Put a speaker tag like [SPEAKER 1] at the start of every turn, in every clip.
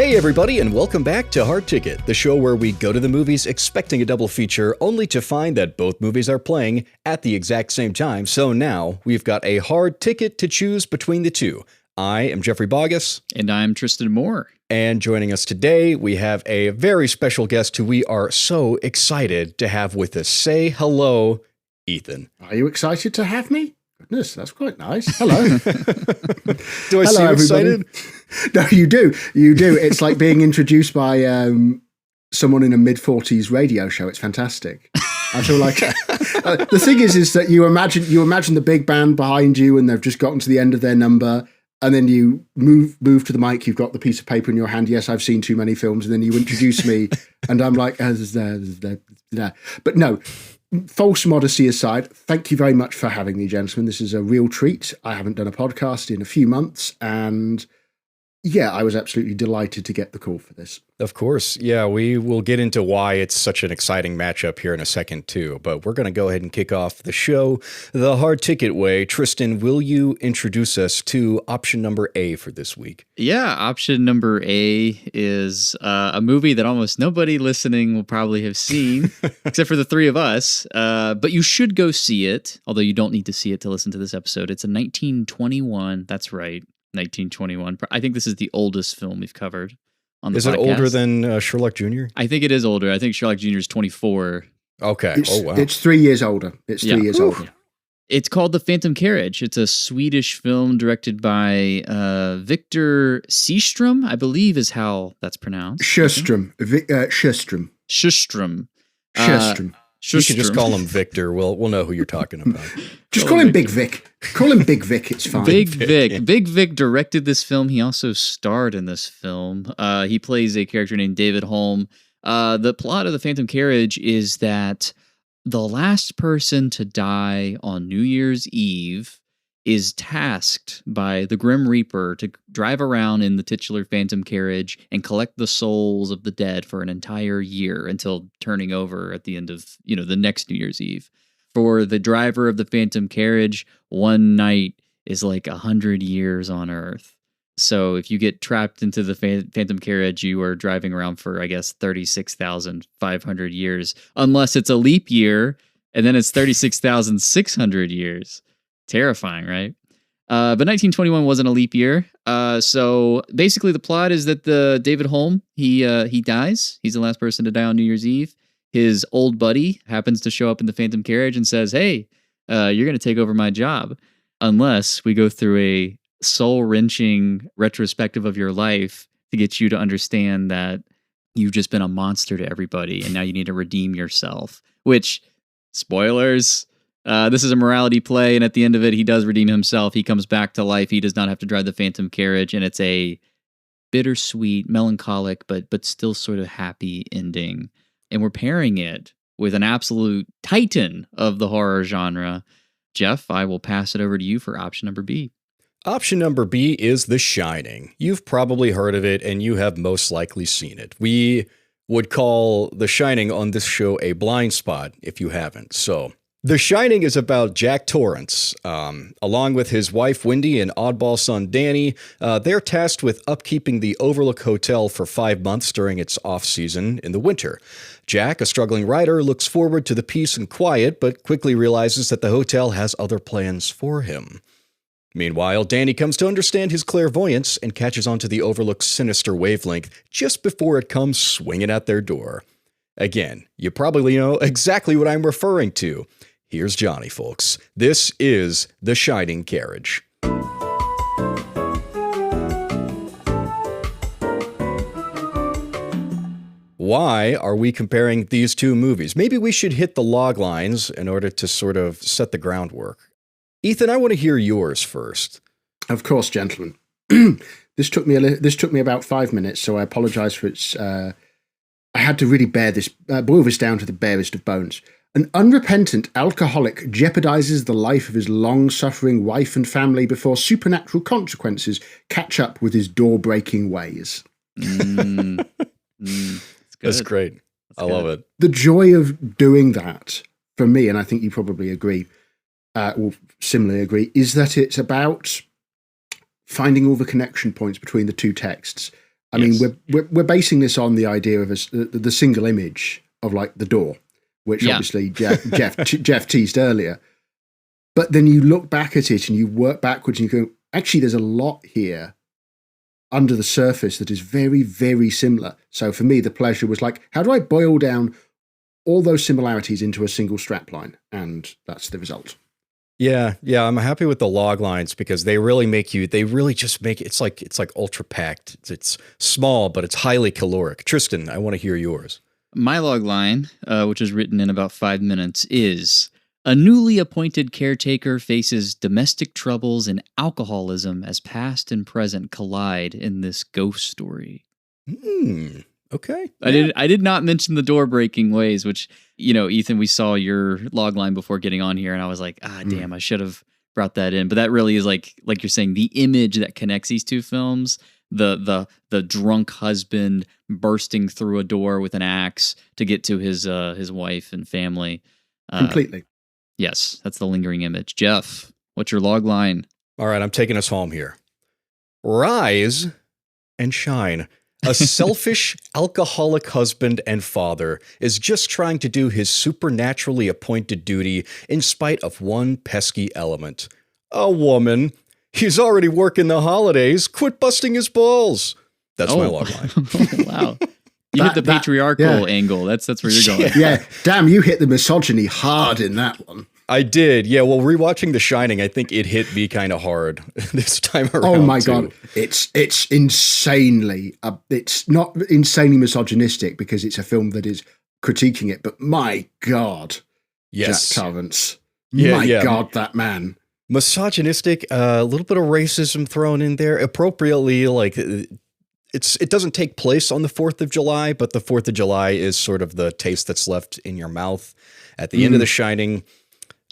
[SPEAKER 1] Hey everybody, and welcome back to Hard Ticket, the show where we go to the movies expecting a double feature, only to find that both movies are playing at the exact same time. So now we've got a hard ticket to choose between the two. I am Jeffrey Boggess.
[SPEAKER 2] And I'm Tristan Moore.
[SPEAKER 1] And joining us today, we have a very special guest who we are so excited to have with us. Say hello, Ethan.
[SPEAKER 3] Are you excited to have me? Goodness, that's quite nice. Hello.
[SPEAKER 1] Do I seem excited?
[SPEAKER 3] No, you do. You do. It's like being introduced by someone in a mid-40s radio show. It's fantastic. I feel like the thing is that you imagine the big band behind you, and they've just gotten to the end of their number, and then you move to the mic. You've got the piece of paper in your hand. Yes, I've seen too many films, and then you introduce me, and I'm like, but no. False modesty aside, thank you very much for having me, gentlemen. This is a real treat. I haven't done a podcast in a few months, and yeah, I was absolutely delighted to get the call for this.
[SPEAKER 1] Of course. Yeah, we will get into why it's such an exciting matchup here in a second, too. But we're going to go ahead and kick off the show the hard ticket way. Tristan, will you introduce us to option number A for this week?
[SPEAKER 2] Yeah, option number A is a movie that almost nobody listening will probably have seen, except for the three of us. But you should go see it, although you don't need to see it to listen to this episode. It's a 1921. That's right. 1921. I think this is the oldest film we've covered on the podcast.
[SPEAKER 1] Is it older than Sherlock Jr.?
[SPEAKER 2] I think it is older. I think Sherlock Jr. is 24.
[SPEAKER 1] Okay.
[SPEAKER 3] Wow. It's 3 years older. It's 3 years older.
[SPEAKER 2] It's called The Phantom Carriage. It's a Swedish film directed by Victor Sjöström, I believe is how that's pronounced.
[SPEAKER 3] Sjöström. Sjöström.
[SPEAKER 2] Sjöström.
[SPEAKER 3] Sjöström.
[SPEAKER 1] You can just call him Victor. We'll know who you're talking about.
[SPEAKER 3] Just call him Big Vic. Call him Big Vic. It's fine.
[SPEAKER 2] Big Vic. Yeah. Big Vic directed this film. He also starred in this film. He plays a character named David Holm. The plot of The Phantom Carriage is that the last person to die on New Year's Eve is tasked by the Grim Reaper to drive around in the titular Phantom Carriage and collect the souls of the dead for an entire year until turning over at the end of, the next New Year's Eve. For the driver of the Phantom Carriage, one night is like 100 years on Earth. So if you get trapped into the Phantom Carriage, you are driving around for, I guess, 36,500 years, unless it's a leap year, and then it's 36,600 years. Terrifying, right? But 1921 wasn't a leap year. So basically the plot is that the David Holm, he dies. He's the last person to die on New Year's Eve. His old buddy happens to show up in the Phantom Carriage and says, hey, you're going to take over my job unless we go through a soul-wrenching retrospective of your life to get you to understand that you've just been a monster to everybody and now you need to redeem yourself, which, spoilers, this is a morality play, and at the end of it, he does redeem himself. He comes back to life. He does not have to drive the Phantom Carriage, and it's a bittersweet, melancholic, but still sort of happy ending. And we're pairing it with an absolute titan of the horror genre. Jeff, I will pass it over to you for option number B.
[SPEAKER 1] Option number B is The Shining. You've probably heard of it, and you have most likely seen it. We would call The Shining on this show a blind spot if you haven't, so... The Shining is about Jack Torrance. Along with his wife, Wendy, and oddball son, Danny, they're tasked with upkeeping the Overlook Hotel for 5 months during its off-season in the winter. Jack, a struggling writer, looks forward to the peace and quiet, but quickly realizes that the hotel has other plans for him. Meanwhile, Danny comes to understand his clairvoyance and catches onto the Overlook's sinister wavelength just before it comes swinging at their door. Again, you probably know exactly what I'm referring to. Here's Johnny, folks. This is The Shining Carriage. Why are we comparing these two movies? Maybe we should hit the log lines in order to sort of set the groundwork. Ethan, I want to hear yours first.
[SPEAKER 3] Of course, gentlemen. This took me about 5 minutes, so I apologize for its... I had to really boil this down to the barest of bones. An unrepentant alcoholic jeopardizes the life of his long-suffering wife and family before supernatural consequences catch up with his door-breaking ways.
[SPEAKER 1] That's great. I love it.
[SPEAKER 3] The joy of doing that, for me, and I think you probably agree, or similarly agree, is that it's about finding all the connection points between the two texts. I mean, we're basing this on the idea of the single image of like the door, which obviously Jeff teased earlier. But then you look back at it and you work backwards and you go, actually, there's a lot here under the surface that is very, very similar. So for me, the pleasure was like, how do I boil down all those similarities into a single strapline? And that's the result.
[SPEAKER 1] Yeah, I'm happy with the log lines because they really just make it's like ultra packed. It's small, but it's highly caloric. Tristan, I want to hear yours.
[SPEAKER 2] My log line, which is written in about 5 minutes, is a newly appointed caretaker faces domestic troubles and alcoholism as past and present collide in this ghost story.
[SPEAKER 1] Okay.
[SPEAKER 2] I did not mention the door breaking ways, which, Ethan, we saw your log line before getting on here, and I was like, damn, I should have brought that in. But that really is like you're saying, the image that connects these two films, the drunk husband bursting through a door with an axe to get to his wife and family.
[SPEAKER 3] Completely.
[SPEAKER 2] Yes, that's the lingering image. Jeff, what's your log line?
[SPEAKER 1] All right, I'm taking us home here. Rise and shine. A selfish, alcoholic husband and father is just trying to do his supernaturally appointed duty in spite of one pesky element. A woman. He's already working the holidays. Quit busting his balls. That's my log line.
[SPEAKER 2] Wow. You hit the patriarchal angle. That's where you're going.
[SPEAKER 3] Yeah. Damn, you hit the misogyny hard in that one.
[SPEAKER 1] I did. Yeah, well, rewatching The Shining, I think it hit me kind of hard this time around.
[SPEAKER 3] Oh my God. It's insanely, it's not insanely misogynistic because it's a film that is critiquing it, but my God,
[SPEAKER 1] yes.
[SPEAKER 3] Jack Torrance. My God, that man.
[SPEAKER 1] Misogynistic, a little bit of racism thrown in there, appropriately, like it doesn't take place on the 4th of July, but the 4th of July is sort of the taste that's left in your mouth at the end of The Shining.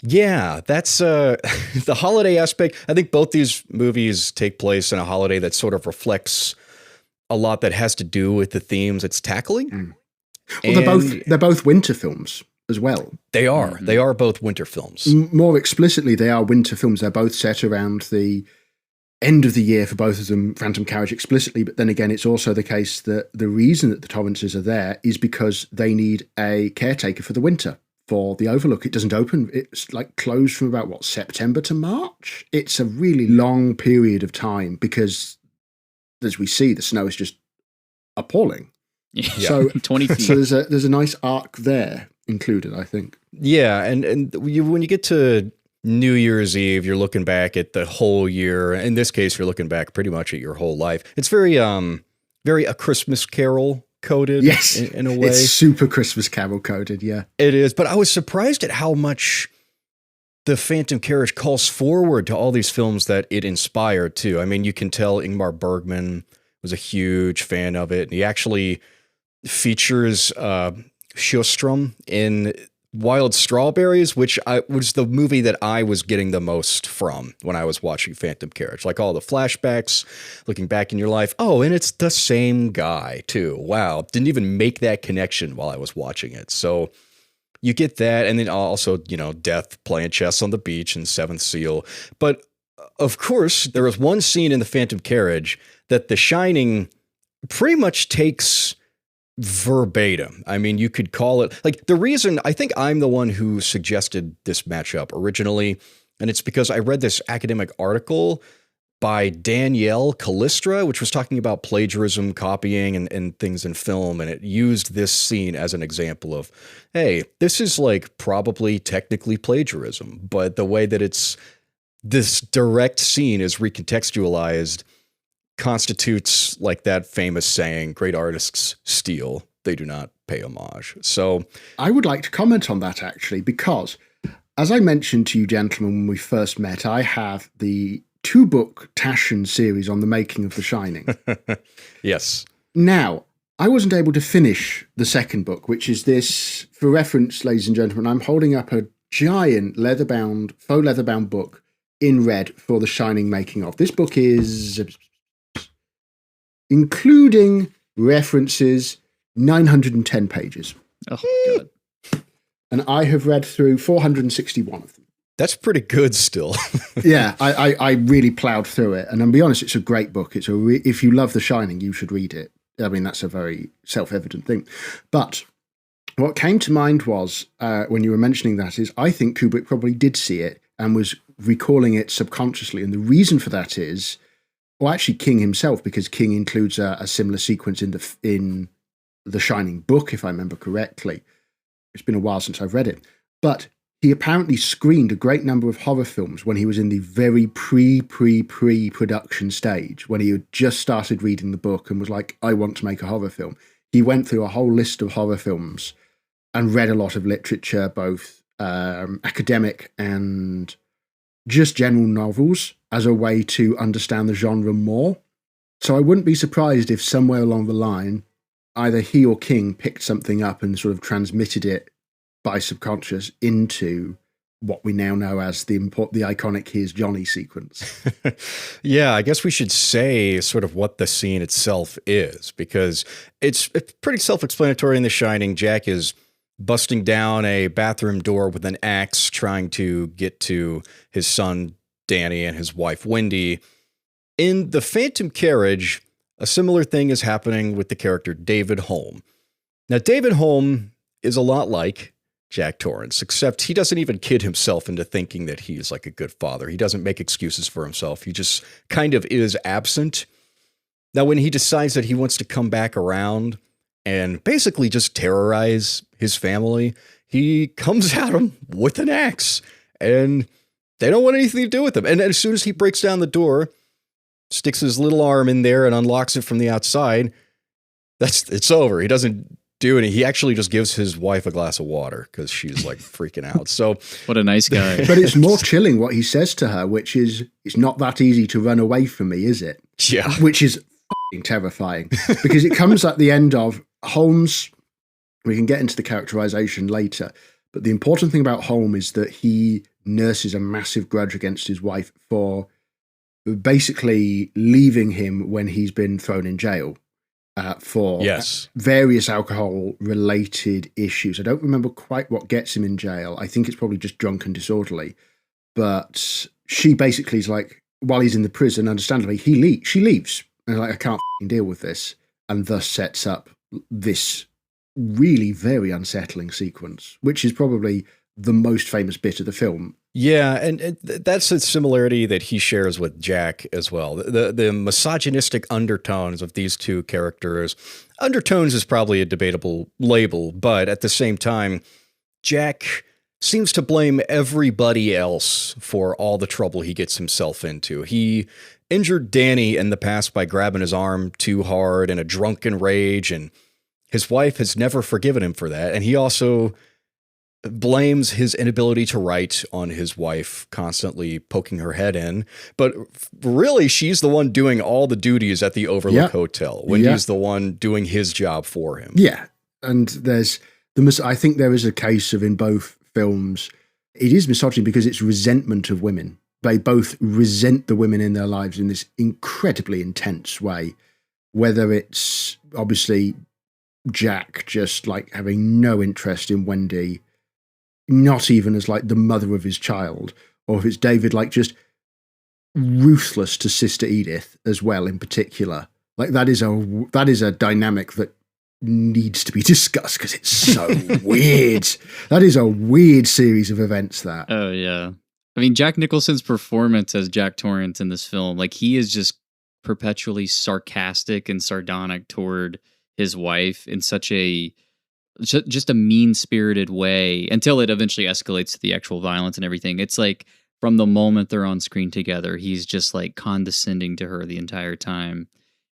[SPEAKER 1] Yeah, that's the holiday aspect. I think both these movies take place in a holiday that sort of reflects a lot that has to do with the themes it's tackling.
[SPEAKER 3] Well, they're both winter films as well.
[SPEAKER 1] They are. Mm-hmm. They are both winter films.
[SPEAKER 3] More explicitly, they are winter films. They're both set around the end of the year for both of them, Phantom Carriage explicitly, but then again, it's also the case that the reason that the Torrances are there is because they need a caretaker for the winter. For the Overlook, it doesn't open. It's like closed from about, September to March? It's a really long period of time because, as we see, the snow is just appalling.
[SPEAKER 2] Yeah.
[SPEAKER 3] So
[SPEAKER 2] 20 feet.
[SPEAKER 3] So there's a nice arc there included, I think.
[SPEAKER 1] Yeah, and when you get to New Year's Eve, you're looking back at the whole year. In this case, you're looking back pretty much at your whole life. It's very A Christmas Carol coded,
[SPEAKER 3] yes,
[SPEAKER 1] in a way.
[SPEAKER 3] It's super Christmas Carol coded, yeah.
[SPEAKER 1] It is, but I was surprised at how much the Phantom Carriage calls forward to all these films that it inspired too. I mean, you can tell Ingmar Bergman was a huge fan of it. He actually features Sjöström in Wild Strawberries, which was the movie that I was getting the most from when I was watching Phantom Carriage. Like all the flashbacks, looking back in your life. Oh, and it's the same guy too. Wow. Didn't even make that connection while I was watching it. So you get that. And then also, Death playing chess on the beach and Seventh Seal. But of course, there was one scene in the Phantom Carriage that The Shining pretty much takes verbatim. I mean, you could call it like the reason I think I'm the one who suggested this matchup originally. And it's because I read this academic article by Danielle Callistra, which was talking about plagiarism, copying and things in film. And it used this scene as an example of, hey, this is like probably technically plagiarism, but the way that this direct scene is recontextualized constitutes like that famous saying, great artists steal, they do not pay homage. So
[SPEAKER 3] I would like to comment on that actually, because as I mentioned to you gentlemen when we first met, I have the 2-book Taschen series on the making of The Shining.
[SPEAKER 1] Yes.
[SPEAKER 3] Now, I wasn't able to finish the second book, which is this, for reference, ladies and gentlemen, I'm holding up a giant faux leather-bound book in red for The Shining making of. This book is, including references, 910 pages.
[SPEAKER 2] Oh, my God.
[SPEAKER 3] And I have read through 461 of them.
[SPEAKER 1] That's pretty good still.
[SPEAKER 3] Yeah, I really plowed through it. And I'll be honest, it's a great book. If you love The Shining, you should read it. I mean, that's a very self-evident thing. But what came to mind was, when you were mentioning that, is I think Kubrick probably did see it and was recalling it subconsciously. And the reason for that is, well, actually King himself, because King includes a similar sequence in the Shining book, if I remember correctly. It's been a while since I've read it. But he apparently screened a great number of horror films when he was in the very pre-production stage, when he had just started reading the book and was like, I want to make a horror film. He went through a whole list of horror films and read a lot of literature, both academic and just general novels, as a way to understand the genre more. So I wouldn't be surprised if somewhere along the line, either he or King picked something up and sort of transmitted it by subconscious into what we now know as the iconic Here's Johnny sequence.
[SPEAKER 1] Yeah, I guess we should say sort of what the scene itself is, because it's pretty self-explanatory in The Shining. Jack is busting down a bathroom door with an axe, trying to get to his son, Danny, and his wife, Wendy. In The Phantom Carriage, a similar thing is happening with the character David Holm. Now, David Holm is a lot like Jack Torrance, except he doesn't even kid himself into thinking that he's like a good father. He doesn't make excuses for himself. He just kind of is absent. Now, when he decides that he wants to come back around and basically just terrorize his family, he comes at them with an axe, and they don't want anything to do with him. And as soon as he breaks down the door, sticks his little arm in there and unlocks it from the outside, it's over. He doesn't do any. He actually just gives his wife a glass of water because she's like freaking out. So
[SPEAKER 2] what a nice guy.
[SPEAKER 3] But it's more chilling what he says to her, which is, it's not that easy to run away from me, is it?
[SPEAKER 1] Yeah.
[SPEAKER 3] Which is f***ing terrifying, because it comes at the end of Holmes. We can get into the characterization later, but the important thing about Holm is that he nurses a massive grudge against his wife for basically leaving him when he's been thrown in jail for various alcohol-related issues. I don't remember quite what gets him in jail. I think it's probably just drunk and disorderly. But she basically is like, while he's in the prison, understandably, she leaves. And like, I can't deal with this. And thus sets up this really very unsettling sequence, which is probably the most famous bit of the film.
[SPEAKER 1] Yeah, and that's a similarity that he shares with Jack as well. The misogynistic undertones of these two characters. Undertones is probably a debatable label, but at the same time, Jack seems to blame everybody else for all the trouble he gets himself into. He injured Danny in the past by grabbing his arm too hard in a drunken rage, and his wife has never forgiven him for that. And he also blames his inability to write on his wife constantly poking her head in. But really, she's the one doing all the duties at the Overlook Hotel. Wendy's the one doing his job for him.
[SPEAKER 3] Yeah. And I think there is a case of, in both films, it is misogyny because it's resentment of women. They both resent the women in their lives in this incredibly intense way. Whether it's obviously Jack just like having no interest in Wendy, not even as like the mother of his child, or if it's David like just ruthless to Sister Edith as well in particular. Like that is a dynamic that needs to be discussed because it's so weird. That is a weird series of events, that.
[SPEAKER 2] Oh yeah. I mean, Jack Nicholson's performance as Jack Torrance in this film, like he is just perpetually sarcastic and sardonic toward his wife in such a just a mean-spirited way until it eventually escalates to the actual violence and everything. It's like from the moment they're on screen together, he's just like condescending to her the entire time.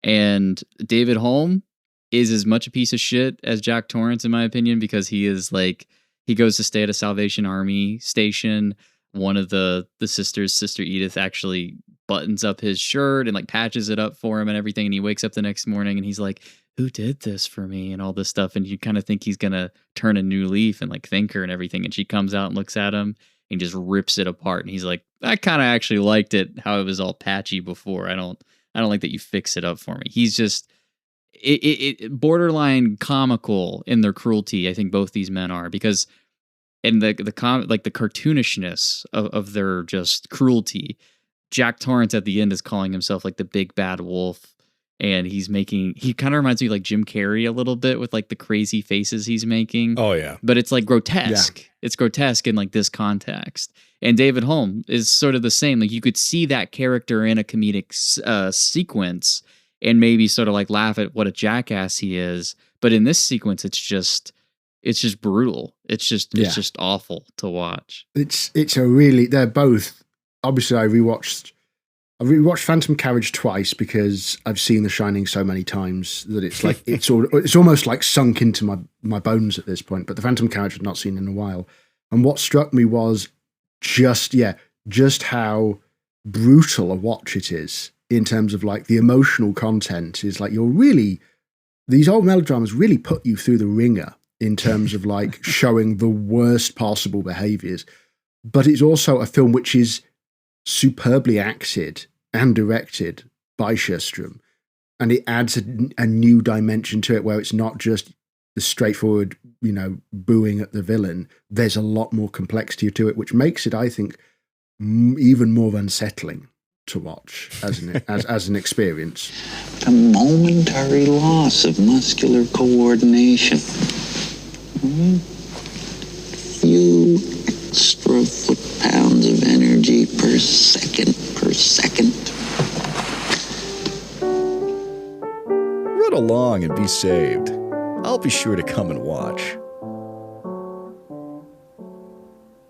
[SPEAKER 2] And David Holm is as much a piece of shit as Jack Torrance, in my opinion, because he is like, he goes to stay at a Salvation Army station. One of the sisters, Sister Edith, actually buttons up his shirt and like patches it up for him and everything. And he wakes up the next morning and he's like, who did this for me and all this stuff? And you kind of think he's going to turn a new leaf and like thank her and everything. And she comes out and looks at him and just rips it apart. And he's like, I kind of actually liked it how it was all patchy before. I don't like that you fix it up for me. He's just it borderline comical in their cruelty. I think both these men are, because and the cartoonishness of their just cruelty. Jack Torrance at the end is calling himself like the big bad wolf, and he kind of reminds me of like Jim Carrey a little bit with like the crazy faces he's making.
[SPEAKER 1] Oh yeah.
[SPEAKER 2] But it's like grotesque.
[SPEAKER 3] Yeah.
[SPEAKER 2] It's grotesque in like this context. And David Holm is sort of the same. Like you could see that character in a comedic sequence and maybe sort of like laugh at what a jackass he is. But in this sequence, it's just brutal. It's just awful to watch.
[SPEAKER 3] They're both, obviously I rewatched Phantom Carriage twice because I've seen The Shining so many times that it's like it's almost like sunk into my bones at this point. But the Phantom Carriage I've not seen in a while. And what struck me was just how brutal a watch it is in terms of like the emotional content is like these old melodramas really put you through the ringer in terms of like showing the worst possible behaviors. But it's also a film which is superbly acted and directed by Sjöström, and it adds a new dimension to it where it's not just the straightforward, booing at the villain. There's a lot more complexity to it, which makes it, I think, even more unsettling to watch as an experience.
[SPEAKER 4] A momentary loss of muscular coordination. Few extra foot-pounds of energy per second.
[SPEAKER 1] Run along and be saved. I'll be sure to come and watch.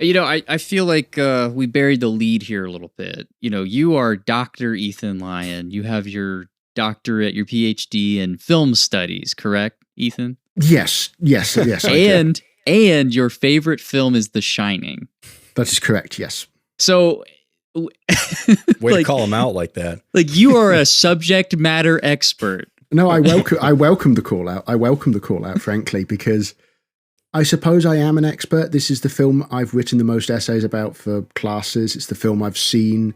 [SPEAKER 2] I feel like we buried the lead here a little bit. You are Dr. Ethan Lyon. You have your doctorate, your PhD in film studies, correct, Ethan?
[SPEAKER 3] Yes.
[SPEAKER 2] And your favorite film is The Shining.
[SPEAKER 3] That is correct, yes.
[SPEAKER 2] So...
[SPEAKER 1] Way to call him out like that.
[SPEAKER 2] Like you are a subject matter expert.
[SPEAKER 3] No, I welcome the call out. I welcome the call out, frankly, because I suppose I am an expert. This is the film I've written the most essays about for classes. It's the film I've seen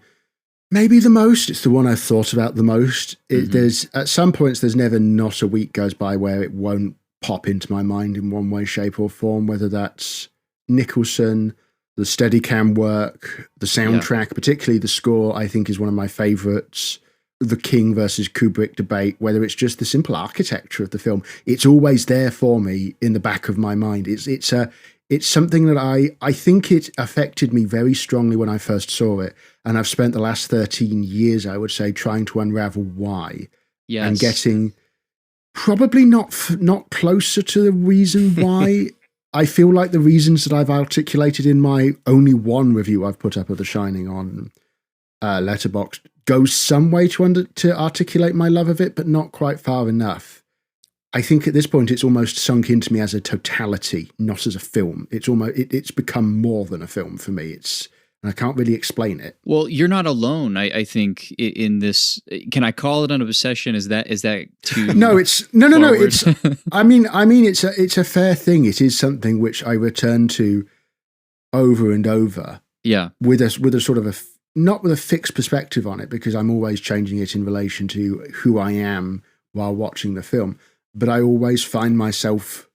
[SPEAKER 3] maybe the most. It's the one I've thought about the most. There's at some points, there's never not a week goes by where it won't pop into my mind in one way, shape, or form. Whether that's Nicholson, the Steadicam work, the soundtrack, particularly the score, I think is one of my favorites. The King versus Kubrick debate, whether it's just the simple architecture of the film, it's always there for me in the back of my mind. It's something that I think it affected me very strongly when I first saw it, and I've spent the last 13 years, I would say, trying to unravel why, and getting probably not closer to the reason why. I feel like the reasons that I've articulated in my only one review I've put up of The Shining on Letterboxd goes some way to articulate my love of it, but not quite far enough. I think at this point it's almost sunk into me as a totality, not as a film. It's become more than a film for me. And I can't really explain it.
[SPEAKER 2] Well, you're not alone. I think in this. Can I call it an obsession? Is that too?
[SPEAKER 3] No, no. It's. I mean, it's a fair thing. It is something which I return to over and over.
[SPEAKER 2] Yeah.
[SPEAKER 3] With a sort of not with a fixed perspective on it, because I'm always changing it in relation to who I am while watching the film. But I always find myself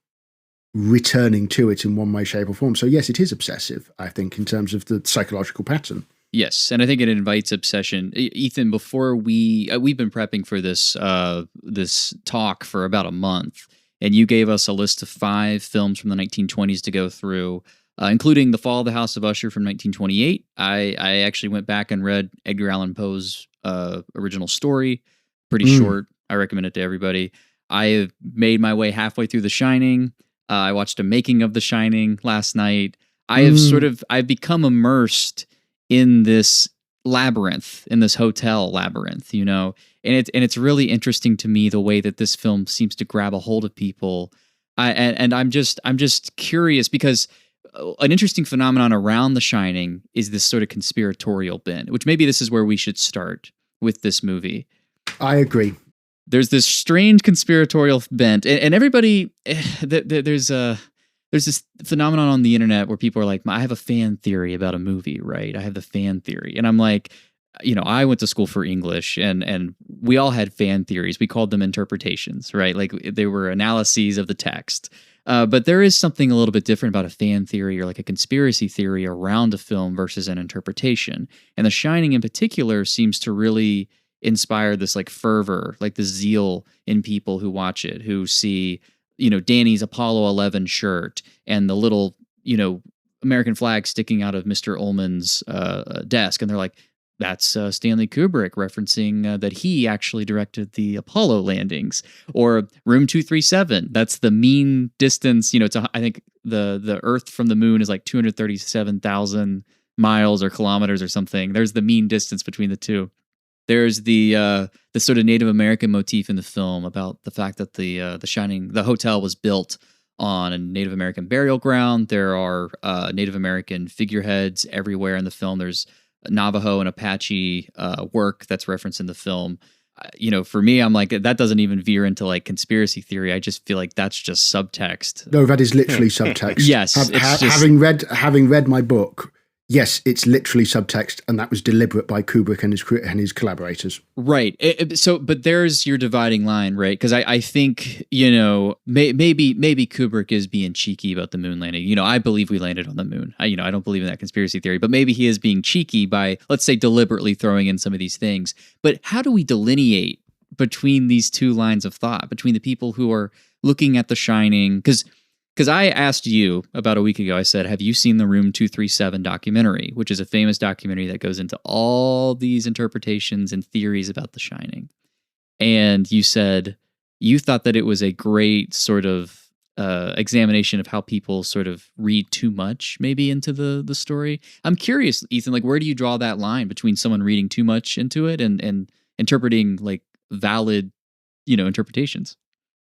[SPEAKER 3] returning to it in one way, shape, or form. So yes, it is obsessive, I think, in terms of the psychological pattern.
[SPEAKER 2] Yes, and I think it invites obsession. Ethan, before we've been prepping for this this talk for about a month, and you gave us a list of 5 films from the 1920s to go through, including The Fall of the House of Usher from 1928. I actually went back and read Edgar Allan Poe's original story. Pretty short. I recommend it to everybody. I have made my way halfway through The Shining. I watched a making of The Shining last night. I've become immersed in this labyrinth, in this hotel labyrinth, and it's really interesting to me the way that this film seems to grab a hold of people. I'm just curious because an interesting phenomenon around The Shining is this sort of conspiratorial bent, which maybe this is where we should start with this movie.
[SPEAKER 3] I agree.
[SPEAKER 2] There's this strange conspiratorial bent, and everybody, there's this phenomenon on the internet where people are like, I have a fan theory about a movie, right? I have the fan theory. And I'm like, I went to school for English and we all had fan theories. We called them interpretations, right? Like they were analyses of the text. But there is something a little bit different about a fan theory or like a conspiracy theory around a film versus an interpretation. And The Shining in particular seems to really inspire this like fervor, like the zeal in people who watch it, who see, Danny's Apollo 11 shirt and the little, American flag sticking out of Mr. Ullman's desk. And they're like, that's Stanley Kubrick referencing that he actually directed the Apollo landings. Or Room 237, that's the mean distance. I think the Earth from the moon is like 237,000 miles or kilometers or something. There's the mean distance between the two. There's the sort of Native American motif in the film about the fact that the Shining, the hotel was built on a Native American burial ground. There are Native American figureheads everywhere in the film. There's Navajo and Apache work that's referenced in the film. For me, I'm like, that doesn't even veer into like conspiracy theory. I just feel like that's just subtext.
[SPEAKER 3] No, that is literally subtext.
[SPEAKER 2] Yes,
[SPEAKER 3] having read my book. Yes, it's literally subtext, and that was deliberate by Kubrick and his collaborators.
[SPEAKER 2] Right. But there's your dividing line, right? Because I think, maybe Kubrick is being cheeky about the moon landing. I believe we landed on the moon. I don't believe in that conspiracy theory, but maybe he is being cheeky by, let's say, deliberately throwing in some of these things. But how do we delineate between these two lines of thought, between the people who are looking at The Shining? Because I asked you about a week ago, I said, have you seen the Room 237 documentary, which is a famous documentary that goes into all these interpretations and theories about The Shining? And you said you thought that it was a great sort of examination of how people sort of read too much maybe into the story. I'm curious, Ethan, like where do you draw that line between someone reading too much into it and interpreting like valid, interpretations?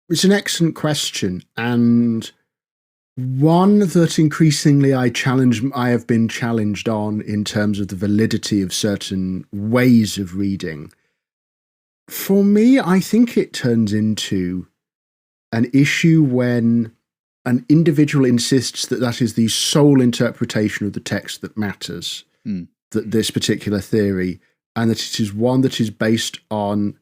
[SPEAKER 3] It's an excellent question, and one that increasingly I have been challenged on in terms of the validity of certain ways of reading. For me, I think it turns into an issue when an individual insists that is the sole interpretation of the text that matters, that this particular theory, and that it is one that is based on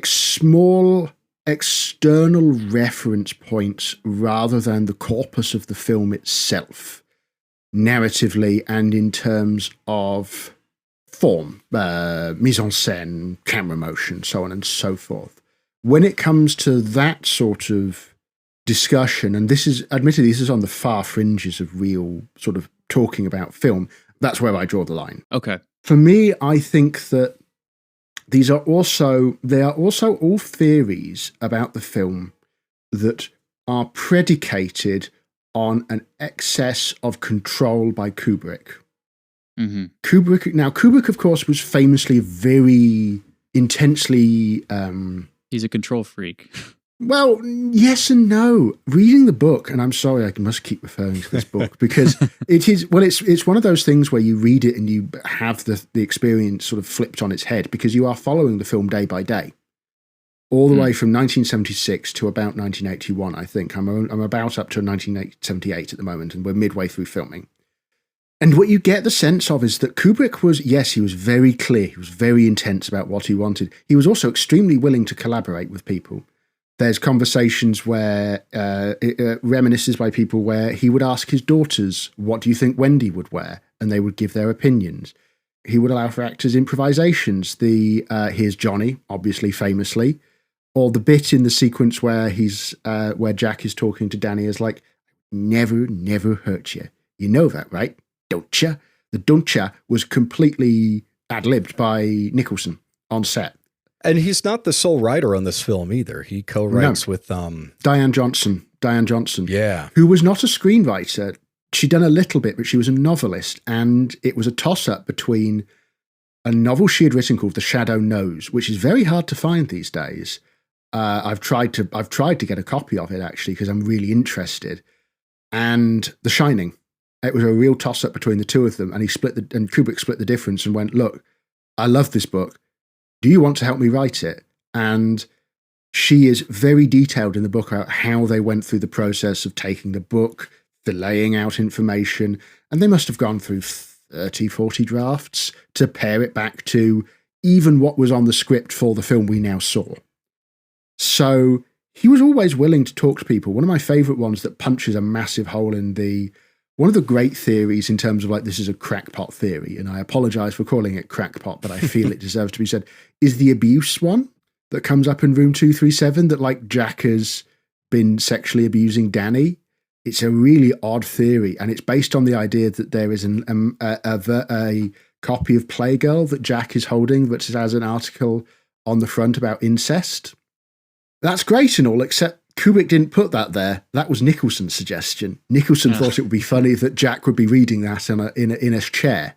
[SPEAKER 3] small external reference points rather than the corpus of the film itself, narratively and in terms of form, mise en scène, camera motion, so on and so forth. When it comes to that sort of discussion, and this is on the far fringes of real sort of talking about film, that's where I draw the line.
[SPEAKER 2] Okay.
[SPEAKER 3] For me, I think that they are also all theories about the film that are predicated on an excess of control by Kubrick.
[SPEAKER 2] Mm-hmm.
[SPEAKER 3] Kubrick, of course, was famously very intensely...
[SPEAKER 2] he's a control freak.
[SPEAKER 3] Well, yes and no. Reading the book, and I'm sorry, I must keep referring to this book because it's one of those things where you read it and you have the experience sort of flipped on its head because you are following the film day by day, all the way from 1976 to about 1981. I think I'm about up to 1978 at the moment, and we're midway through filming. And what you get the sense of is that Kubrick he was very clear, he was very intense about what he wanted. He was also extremely willing to collaborate with people. There's conversations where, reminiscences by people where he would ask his daughters, what do you think Wendy would wear? And they would give their opinions. He would allow for actors' improvisations. Here's Johnny, obviously, famously, or the bit in the sequence where where Jack is talking to Danny is like, never hurt you. You know that, right? Don't ya? The don't ya was completely ad-libbed by Nicholson on set.
[SPEAKER 1] And he's not the sole writer on this film either. He co-writes with
[SPEAKER 3] Diane Johnson.
[SPEAKER 1] Yeah.
[SPEAKER 3] Who was not a screenwriter. She'd done a little bit, but she was a novelist. And it was a toss-up between a novel she had written called The Shadow Knows, which is very hard to find these days. I've tried to get a copy of it, actually, because I'm really interested. And The Shining. It was a real toss-up between the two of them. And Kubrick split the difference and went, look, I love this book. Do you want to help me write it? And she is very detailed in the book about how they went through the process of taking the book, laying out information, and they must have gone through 30, 40 drafts to pare it back to even what was on the script for the film we now saw. So he was always willing to talk to people. One of my favorite ones that punches a massive hole in one of the great theories in terms of like, this is a crackpot theory, and I apologize for calling it crackpot, but I feel it deserves to be said, is the abuse one that comes up in room 237, that like Jack has been sexually abusing Danny. It's a really odd theory, and it's based on the idea that there is a copy of Playgirl that Jack is holding, which has an article on the front about incest. That's great and all, except Kubrick didn't put that there. That was Nicholson's suggestion. Nicholson thought it would be funny that Jack would be reading that in a chair.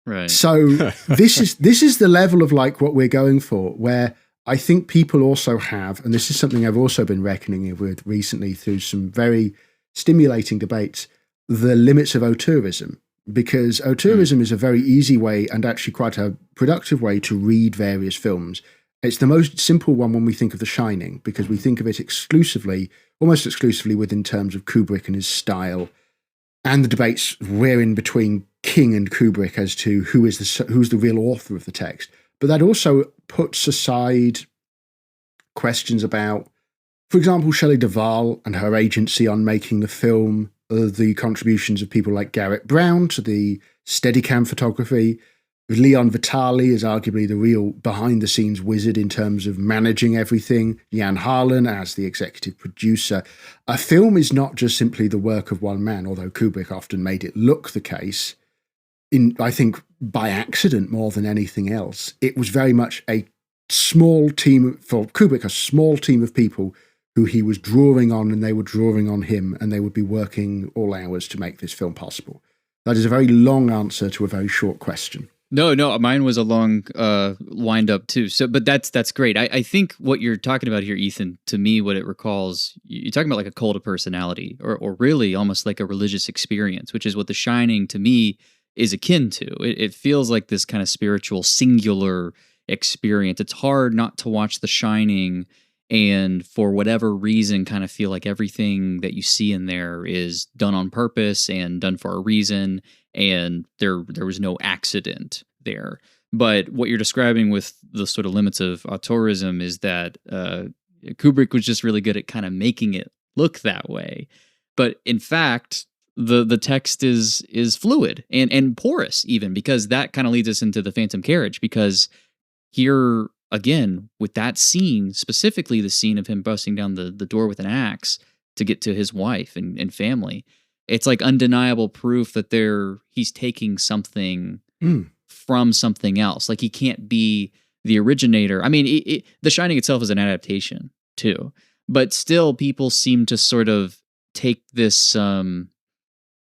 [SPEAKER 2] Right.
[SPEAKER 3] So this is the level of like what we're going for, where I think people also have, and this is something I've also been reckoning with recently through some very stimulating debates, the limits of auteurism. Because auteurism is a very easy way and actually quite a productive way to read various films. It's the most simple one when we think of The Shining, because we think of it almost exclusively within terms of Kubrick and his style, and the debates we're in between King and Kubrick as to who's the real author of the text. But that also puts aside questions about, for example, Shelley Duvall and her agency on making the film, the contributions of people like Garrett Brown to the Steadicam photography. Leon Vitali is arguably the real behind-the-scenes wizard in terms of managing everything. Jan Harlan as the executive producer. A film is not just simply the work of one man, although Kubrick often made it look the case. I think by accident more than anything else. It was very much a small team, for Kubrick, a small team of people who he was drawing on, and they were drawing on him, and they would be working all hours to make this film possible. That is a very long answer to a very short question.
[SPEAKER 2] No, mine was a long wind up too. So, but that's great. I think what you're talking about here, Ethan, to me, what it recalls, you're talking about like a cult of personality, or really almost like a religious experience, which is what The Shining to me is akin to. It feels like this kind of spiritual, singular experience. It's hard not to watch The Shining and for whatever reason kind of feel like everything that you see in there is done on purpose and done for a reason, and there was no accident there. But what you're describing with the sort of limits of auteurism is that Kubrick was just really good at kind of making it look that way. But in fact, the text is fluid and porous even, because that kind of leads us into The Phantom Carriage, because here again, with that scene, specifically the scene of him busting down the door with an axe to get to his wife and family, it's like undeniable proof that he's taking something from something else. Like he can't be the originator. I mean, The Shining itself is an adaptation too, but still people seem to sort of take this, there's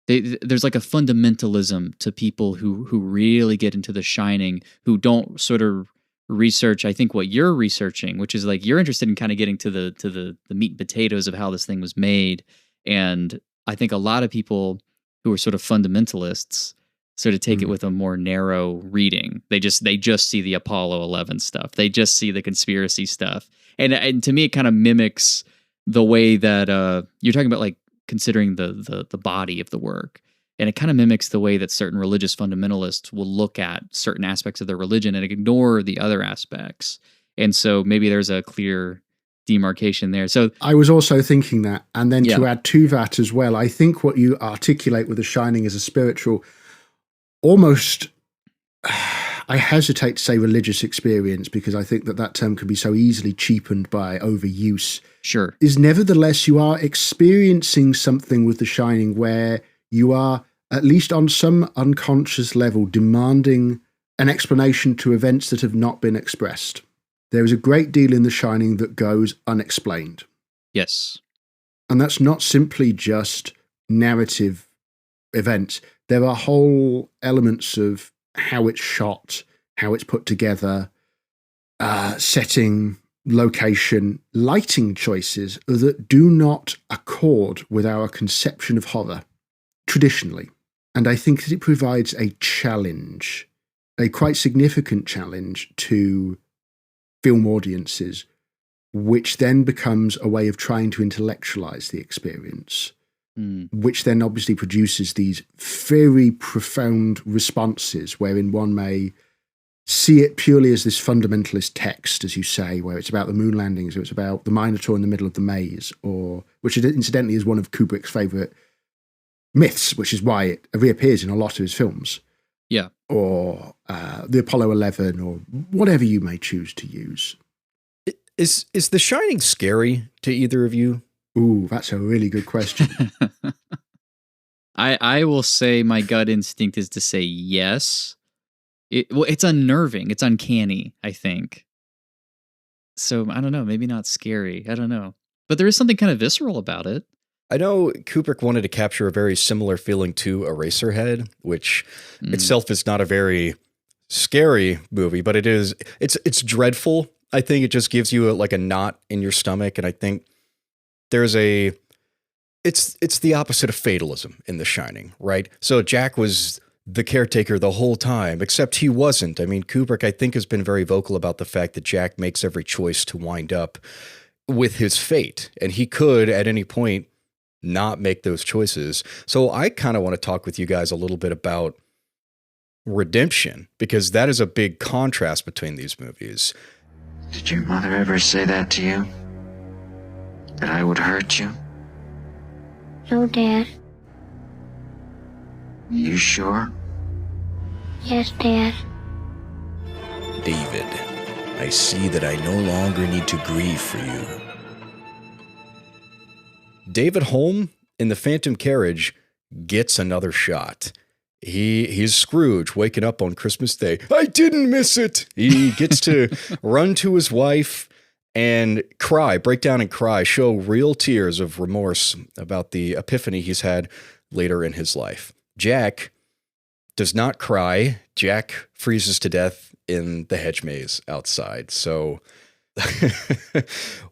[SPEAKER 2] like a fundamentalism to people who really get into The Shining, who don't sort of research, I think, what you're researching, which is like you're interested in kind of getting to the meat and potatoes of how this thing was made. And I think a lot of people who are sort of fundamentalists sort of take it with a more narrow reading. They just see the Apollo 11 stuff. They just see the conspiracy stuff. And to me, it kind of mimics the way that you're talking about, like considering the body of the work. And it kind of mimics the way that certain religious fundamentalists will look at certain aspects of their religion and ignore the other aspects. And so maybe there's a clear demarcation there. So
[SPEAKER 3] I was also thinking that. And then to add to that as well, I think what you articulate with The Shining is a spiritual, almost, I hesitate to say religious experience, because I think that term can be so easily cheapened by overuse.
[SPEAKER 2] Sure.
[SPEAKER 3] Is nevertheless, you are experiencing something with The Shining where you are, at least on some unconscious level, demanding an explanation to events that have not been expressed. There is a great deal in The Shining that goes unexplained.
[SPEAKER 2] Yes.
[SPEAKER 3] And that's not simply just narrative events. There are whole elements of how it's shot, how it's put together, setting, location, lighting choices that do not accord with our conception of horror traditionally. And I think that it provides a challenge, a quite significant challenge to film audiences, which then becomes a way of trying to intellectualize the experience, which then obviously produces these very profound responses wherein one may see it purely as this fundamentalist text, as you say, where it's about the moon landings, or it's about the Minotaur in the middle of the maze, or which incidentally is one of Kubrick's favourite myths, which is why it reappears in a lot of his films.
[SPEAKER 2] Yeah.
[SPEAKER 3] Or the Apollo 11, or whatever you may choose to use.
[SPEAKER 1] Is The Shining scary to either of you?
[SPEAKER 3] Ooh, that's a really good question.
[SPEAKER 2] I will say my gut instinct is to say yes. It's unnerving. It's uncanny, I think. So I don't know. Maybe not scary. I don't know. But there is something kind of visceral about it.
[SPEAKER 1] I know Kubrick wanted to capture a very similar feeling to Eraserhead, which itself is not a very scary movie, but it's dreadful. I think it just gives you like a knot in your stomach. And I think it's the opposite of fatalism in The Shining, right? So Jack was the caretaker the whole time, except he wasn't. I mean, Kubrick, I think, has been very vocal about the fact that Jack makes every choice to wind up with his fate. And he could at any point not make those choices. So I kind of want to talk with you guys a little bit about redemption, because that is a big contrast between these movies.
[SPEAKER 4] Did your mother ever say that to you? That I would hurt you?
[SPEAKER 5] No, Dad.
[SPEAKER 4] You sure?
[SPEAKER 5] Yes, Dad.
[SPEAKER 1] David, I see that I no longer need to grieve for you. David Holm in The Phantom Carriage gets another shot. He's Scrooge waking up on Christmas Day. I didn't miss it. He gets to run to his wife and cry, break down and cry, show real tears of remorse about the epiphany he's had later in his life. Jack does not cry. Jack freezes to death in the hedge maze outside. So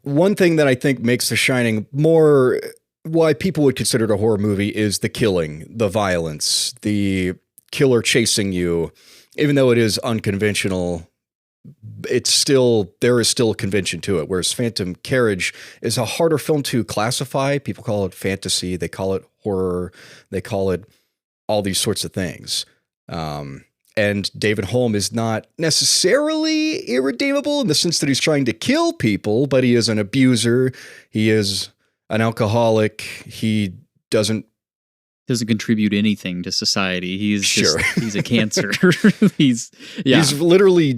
[SPEAKER 1] one thing that I think makes The Shining more why people would consider it a horror movie is the killing, the violence, the killer chasing you. Even though it is unconventional, there is still a convention to it. Whereas Phantom Carriage is a harder film to classify. People call it fantasy. They call it horror. They call it all these sorts of things. And David Holm is not necessarily irredeemable in the sense that he's trying to kill people, but he is an abuser. He is an alcoholic. He doesn't
[SPEAKER 2] contribute anything to society. He's a cancer. He's
[SPEAKER 3] literally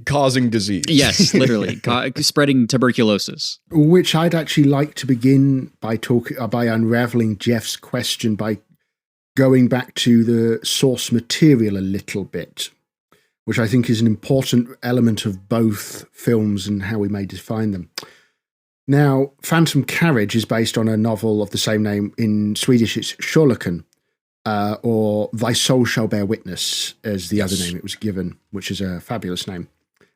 [SPEAKER 1] causing disease.
[SPEAKER 2] Yes, literally spreading tuberculosis.
[SPEAKER 3] Which I'd actually like to begin by unraveling Jeff's question by going back to the source material a little bit, which I think is an important element of both films and how we may define them. Now, Phantom Carriage is based on a novel of the same name. In Swedish, it's Kärleken, or Thy Soul Shall Bear Witness, as the other name it was given, which is a fabulous name.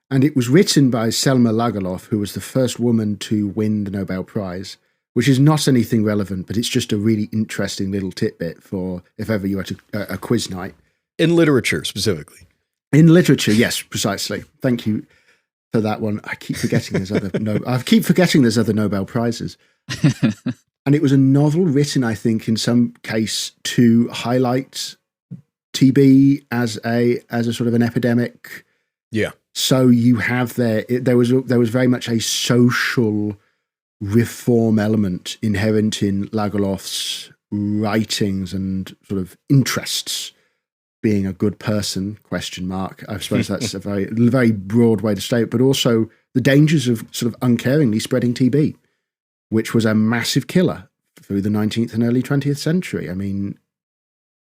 [SPEAKER 3] And it was written by Selma Lagerlöf, who was the first woman to win the Nobel Prize, which is not anything relevant, but it's just a really interesting little tidbit for if ever you had a quiz night.
[SPEAKER 1] In literature, specifically.
[SPEAKER 3] In literature, yes, precisely. Thank you for that one. I keep forgetting there's other Nobel Prizes. And it was a novel written, I think, in some case to highlight TB as a sort of an epidemic.
[SPEAKER 1] Yeah.
[SPEAKER 3] So you have there was very much a social reform element inherent in Lagerlöf's writings and sort of interests. Being a good person, ? I suppose that's a very, very broad way to state it, but also the dangers of sort of uncaringly spreading TB, which was a massive killer through the 19th and early 20th century. I mean,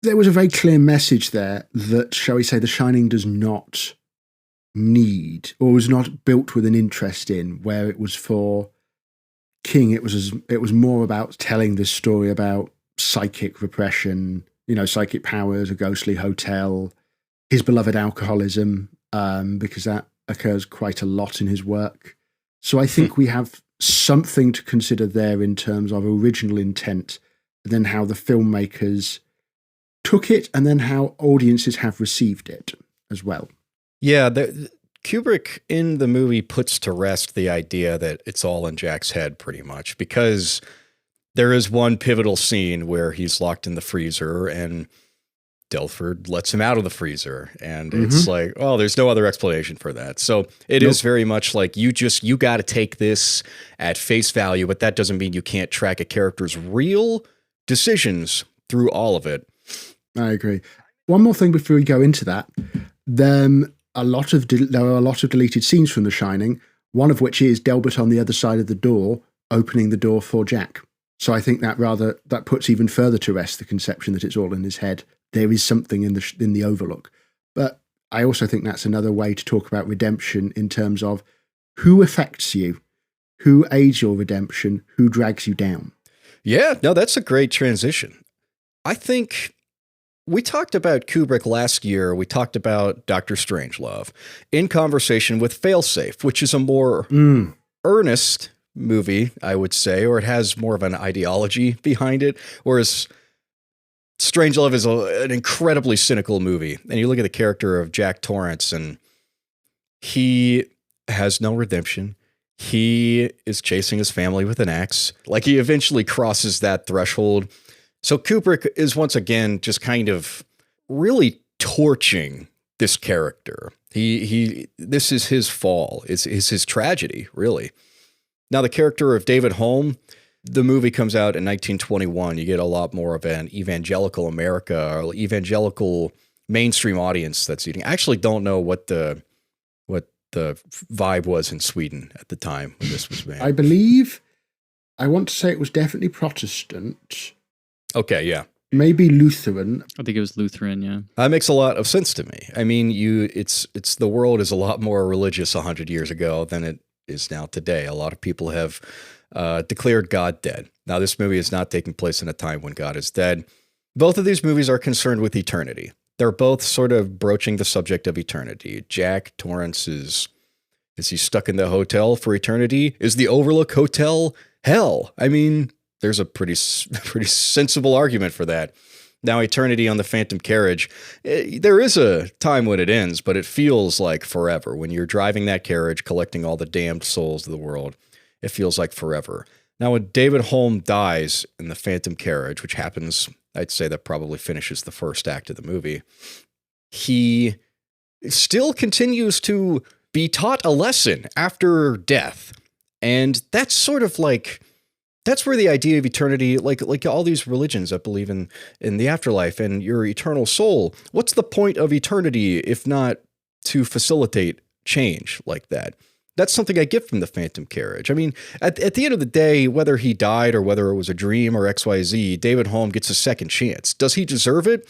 [SPEAKER 3] there was a very clear message there that, shall we say, The Shining does not need, or was not built with an interest in, where it was for King, it was more about telling this story about psychic repression, psychic powers, a ghostly hotel, his beloved alcoholism, because that occurs quite a lot in his work. So I think we have something to consider there in terms of original intent, and then how the filmmakers took it, and then how audiences have received it as well.
[SPEAKER 1] Yeah, Kubrick in the movie puts to rest the idea that it's all in Jack's head pretty much, because there is one pivotal scene where he's locked in the freezer and Delford lets him out of the freezer. And it's like, oh, there's no other explanation for that. So it is very much like you got to take this at face value, but that doesn't mean you can't track a character's real decisions through all of it.
[SPEAKER 3] I agree. One more thing before we go into that. There are a lot of deleted scenes from The Shining, one of which is Delbert on the other side of the door, opening the door for Jack. So I think that puts even further to rest the conception that it's all in his head. There is something in the Overlook. But I also think that's another way to talk about redemption in terms of who affects you, who aids your redemption, who drags you down.
[SPEAKER 1] Yeah, no, that's a great transition. I think we talked about Kubrick last year. We talked about Dr. Strangelove in conversation with Failsafe, which is a more earnest movie, I would say, or it has more of an ideology behind it, whereas Strangelove is an incredibly cynical movie. And you look at the character of Jack Torrance, and he has no redemption. He is chasing his family with an axe. Like, he eventually crosses that threshold. So Kubrick is once again just kind of really torching this character. This is his fall. It's his tragedy, really. Now, the character of David Holm, the movie comes out in 1921. You get a lot more of an evangelical America, or evangelical mainstream audience that's eating. I actually don't know what the vibe was in Sweden at the time when this was made.
[SPEAKER 3] I want to say it was definitely Protestant.
[SPEAKER 1] Okay, yeah.
[SPEAKER 3] Maybe Lutheran.
[SPEAKER 2] I think it was Lutheran, yeah.
[SPEAKER 1] That makes a lot of sense to me. I mean, it's the world is a lot more religious 100 years ago than it is now today. A lot of people have declared God dead. Now, this movie is not taking place in a time when God is dead. Both of these movies are concerned with eternity. They're both sort of broaching the subject of eternity. Jack Torrance is he stuck in the hotel for eternity? Is the Overlook Hotel hell? I mean, there's a pretty sensible argument for that. Now, eternity on the Phantom Carriage, there is a time when it ends, but it feels like forever. When you're driving that carriage, collecting all the damned souls of the world, it feels like forever. Now, when David Holm dies in the Phantom Carriage, which happens, I'd say that probably finishes the first act of the movie, he still continues to be taught a lesson after death. And that's sort of like, that's where the idea of eternity, like all these religions that believe in the afterlife and your eternal soul, what's the point of eternity if not to facilitate change like that? That's something I get from the Phantom Carriage. I mean, at the end of the day, whether he died or whether it was a dream or XYZ, David Holm gets a second chance. Does he deserve it?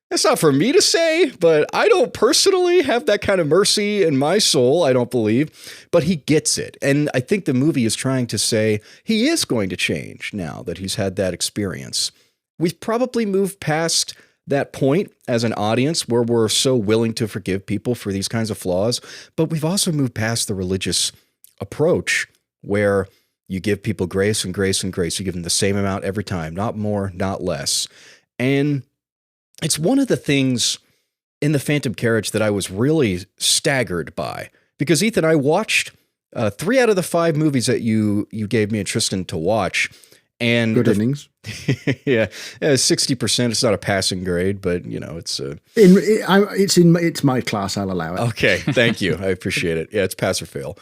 [SPEAKER 1] That's not for me to say, but I don't personally have that kind of mercy in my soul, I don't believe. But he gets it. And I think the movie is trying to say he is going to change now that he's had that experience. We've probably moved past that point as an audience where we're so willing to forgive people for these kinds of flaws, but we've also moved past the religious approach where you give people grace and grace and grace. You give them the same amount every time, not more, not less. And it's one of the things in the Phantom Carriage that I was really staggered by, because Ethan, I watched 3 out of the 5 movies that you gave me and Tristan to watch. And
[SPEAKER 3] good innings.
[SPEAKER 1] Yeah, 60%. It's not a passing grade, but you know, it's
[SPEAKER 3] it's my class. I'll allow it.
[SPEAKER 1] Okay, thank you. I appreciate it. Yeah, it's pass or fail.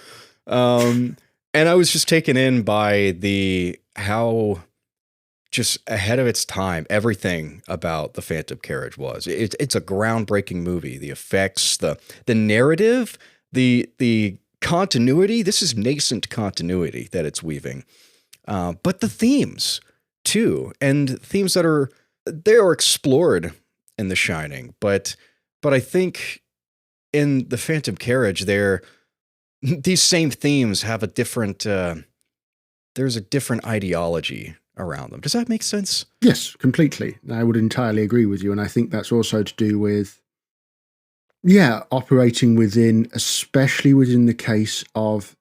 [SPEAKER 1] And I was just taken in by how just ahead of its time everything about the Phantom Carriage was. It's a groundbreaking movie. The effects, the narrative, the continuity. This is nascent continuity that it's weaving. But the themes too, and themes that are explored in The Shining, but I think in the Phantom Carriage, these same themes have a different. There's a different ideology around them. Does that make sense?
[SPEAKER 3] Yes, completely. I would entirely agree with you, and I think that's also to do with, operating within, especially within the case of.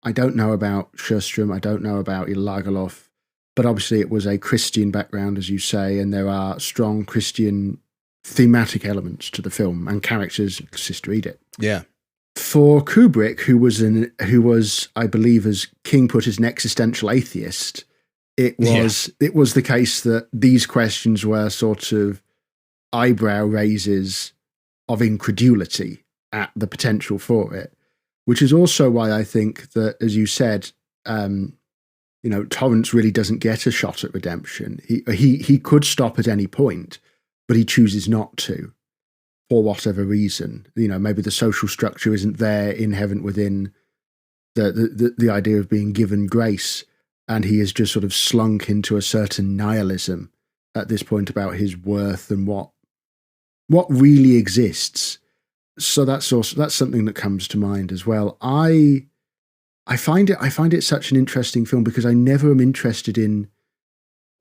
[SPEAKER 3] I don't know about Sjöström, I don't know about Ilagalov, but obviously it was a Christian background, as you say, and there are strong Christian thematic elements to the film and characters, Sister Edith.
[SPEAKER 1] Yeah.
[SPEAKER 3] For Kubrick, who was, I believe, as King put it, an existential atheist, It was the case that these questions were sort of eyebrow raises of incredulity at the potential for it, which is also why I think that, as you said, Torrance really doesn't get a shot at redemption. He could stop at any point, but he chooses not to, for whatever reason. Maybe the social structure isn't there inherent within the idea of being given grace, and he is just sort of slunk into a certain nihilism at this point about his worth and what really exists. So that's something that comes to mind as well. I find it such an interesting film because I never am interested in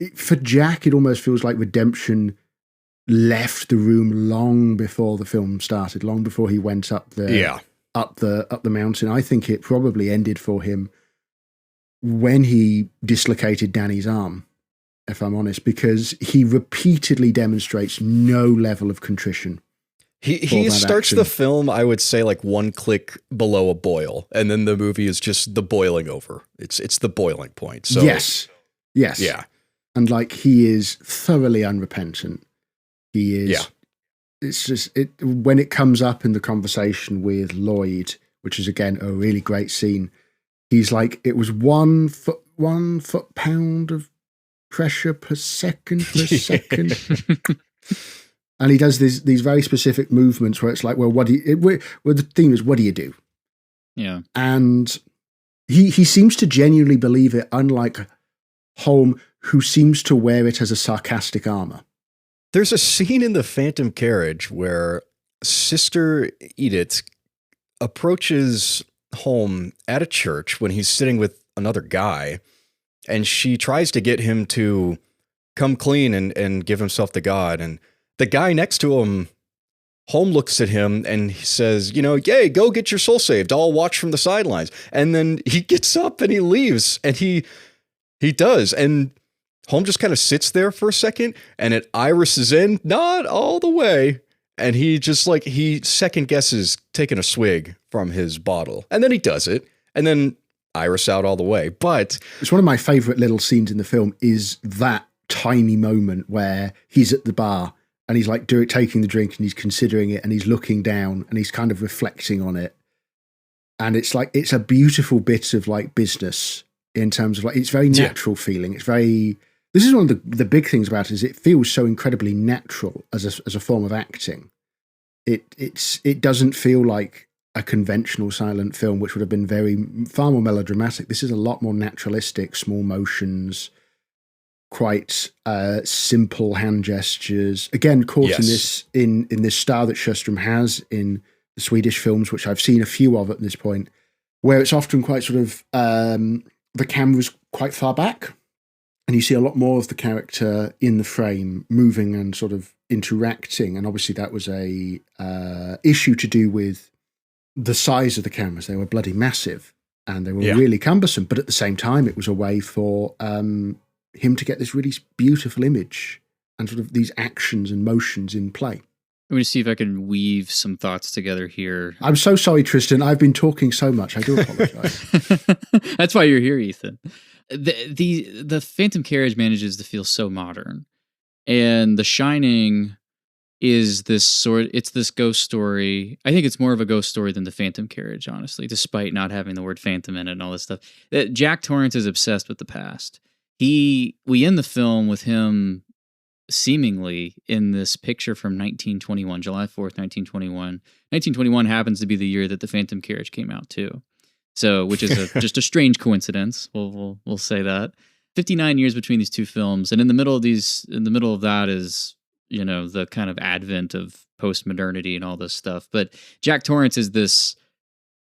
[SPEAKER 3] it. For Jack, it almost feels like redemption left the room long before the film started, long before he went up the mountain. I think it probably ended for him when he dislocated Danny's arm, if I'm honest, because he repeatedly demonstrates no level of contrition.
[SPEAKER 1] He starts the film, I would say, like one click below a boil, and then the movie is just the boiling over. It's the boiling point. So
[SPEAKER 3] yes, yeah, and like he is thoroughly unrepentant. He is. Yeah. It's just when it comes up in the conversation with Lloyd, which is again a really great scene. He's like, it was 1 foot-pound of pressure per second. And he does these very specific movements where it's like, well, the theme is, what do you do?
[SPEAKER 2] Yeah.
[SPEAKER 3] And he seems to genuinely believe it, unlike Holm, who seems to wear it as a sarcastic armor.
[SPEAKER 1] There's a scene in The Phantom Carriage where Sister Edith approaches Holm at a church when he's sitting with another guy, and she tries to get him to come clean and give himself to God. And the guy next to him, Holm looks at him and he says, yay, go get your soul saved. I'll watch from the sidelines. And then he gets up and he leaves, and he does. And Holm just kind of sits there for a second, and it irises in, not all the way. And he just he second guesses taking a swig from his bottle. And then he does it, and then iris out all the way. But
[SPEAKER 3] it's one of my favorite little scenes in the film is that tiny moment where he's at the bar and he's like taking the drink and he's considering it and he's looking down and he's kind of reflecting on it. And it's a beautiful bit of business in terms of it's very natural feeling. It's very, this is one of the big things about it, is it feels so incredibly natural as a form of acting. It doesn't feel like a conventional silent film, which would have been far more melodramatic. This is a lot more naturalistic, small motions, quite simple hand gestures. Again, caught in this style that Sjöström has in the Swedish films, which I've seen a few of at this point, where it's often quite sort of the camera's quite far back, and you see a lot more of the character in the frame, moving and sort of interacting. And obviously, that was a issue to do with the size of the cameras. They were bloody massive, and they were really cumbersome. But at the same time, it was a way for him to get this really beautiful image and sort of these actions and motions in play.
[SPEAKER 2] Let me see if I can weave some thoughts together here.
[SPEAKER 3] I'm so sorry, Tristan. I've been talking so much. I do apologize.
[SPEAKER 2] That's why you're here, Ethan. The Phantom Carriage manages to feel so modern, and The Shining is it's this ghost story. I think it's more of a ghost story than The Phantom Carriage, honestly, despite not having the word phantom in it and all this stuff. That Jack Torrance is obsessed with the past. We end the film with him seemingly in this picture from 1921, July 4th, 1921. 1921 happens to be the year that The Phantom Carriage came out too. So, which is just a strange coincidence. We'll say that. 59 years between these two films, and in the middle of that is, the kind of advent of postmodernity and all this stuff. But Jack Torrance is this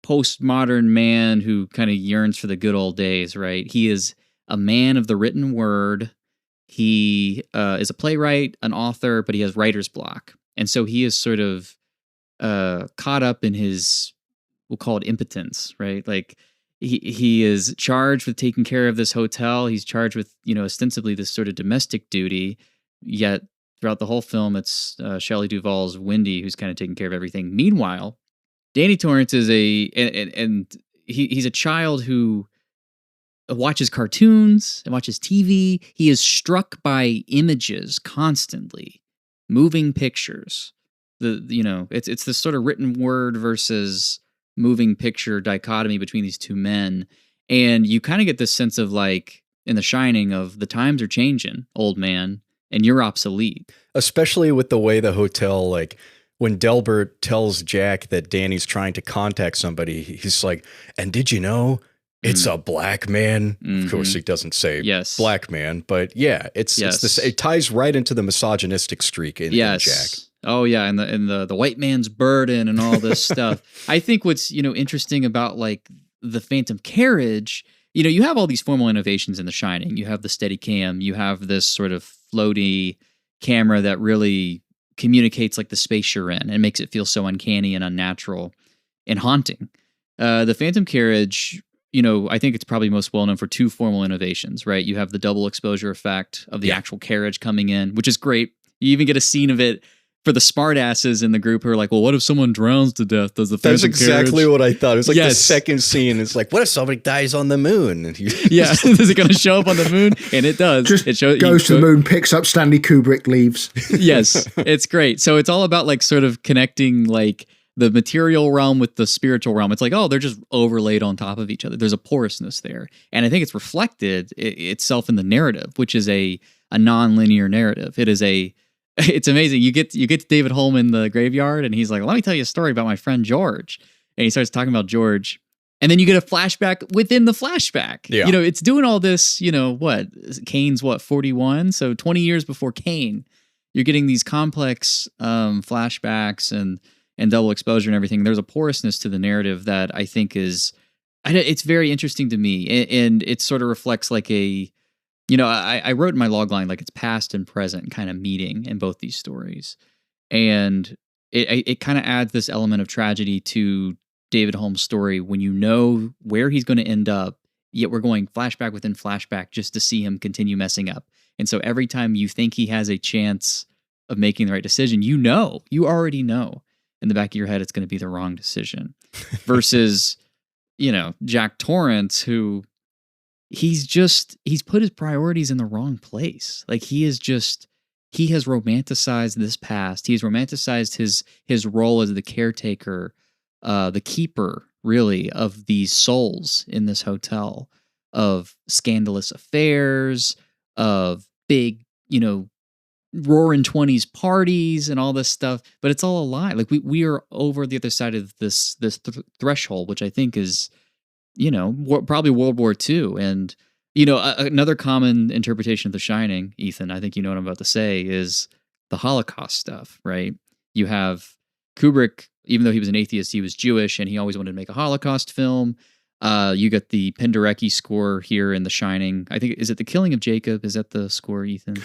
[SPEAKER 2] postmodern man who kind of yearns for the good old days, right? He is a man of the written word. He is a playwright, an author, but he has writer's block. And so he is sort of caught up in his, we'll call it impotence, right? Like he is charged with taking care of this hotel. He's charged with, ostensibly this sort of domestic duty, yet throughout the whole film, it's Shelley Duvall's Wendy who's kind of taking care of everything. Meanwhile, Danny Torrance is he's a child who watches cartoons and watches TV. He is struck by images constantly, moving pictures. It's this sort of written word versus moving picture dichotomy between these two men. And you kind of get this sense of like in The Shining of the times are changing, old man, and you're obsolete.
[SPEAKER 1] Especially with the way the hotel, like when Delbert tells Jack that Danny's trying to contact somebody, he's like, and did you know it's a black man? Of course, he doesn't say black man, but yeah, it's this. It ties right into the misogynistic streak in Jack.
[SPEAKER 2] Oh yeah, and the white man's burden and all this stuff. I think what's interesting about like the Phantom Carriage, you have all these formal innovations in The Shining. You have the Steadicam, you have this sort of floaty camera that really communicates like the space you're in and makes it feel so uncanny and unnatural and haunting. The Phantom Carriage, I think it's probably most well known for two formal innovations, right? You have the double exposure effect of the actual carriage coming in, which is great. You even get a scene of it for the smartasses in the group who are like, well, what if someone drowns to death? Does the Phantom
[SPEAKER 1] That's exactly what I thought. It was like the second scene. It's like, what if somebody dies on the moon? And
[SPEAKER 2] is it going to show up on the moon? And it does.
[SPEAKER 3] It goes to the moon, picks up Stanley Kubrick, leaves.
[SPEAKER 2] Yes, it's great. So it's all about like sort of connecting like the material realm with the spiritual realm. It's like, oh, they're just overlaid on top of each other. There's a porousness there. And I think it's reflected itself in the narrative, which is a non-linear narrative. It's amazing. You get to David Holm in the graveyard, and he's like, let me tell you a story about my friend George. And he starts talking about George. And then you get a flashback within the flashback. Yeah. It's doing all this, Kane's 41? So 20 years before Kane, you're getting these complex flashbacks and double exposure and everything. There's a porousness to the narrative that I think it's very interesting to me. And it sort of reflects like I wrote in my log line, like it's past and present kind of meeting in both these stories. And it kind of adds this element of tragedy to David Holm's story when you know where he's going to end up, yet we're going flashback within flashback just to see him continue messing up. And so every time you think he has a chance of making the right decision, you already know in the back of your head it's going to be the wrong decision. Versus, Jack Torrance, who he's put his priorities in the wrong place. Like he has romanticized this past. He's romanticized his role as the caretaker, the keeper, really, of these souls in this hotel, of scandalous affairs, of big, roaring 20s parties and all this stuff. But it's all a lie. Like we are over the other side of this threshold, which I think is, probably World War II. And, another common interpretation of The Shining, Ethan, I think you know what I'm about to say, is the Holocaust stuff, right? You have Kubrick, even though he was an atheist, he was Jewish, and he always wanted to make a Holocaust film. You got the Penderecki score here in The Shining. I think, is it The Killing of Jacob? Is that the score, Ethan?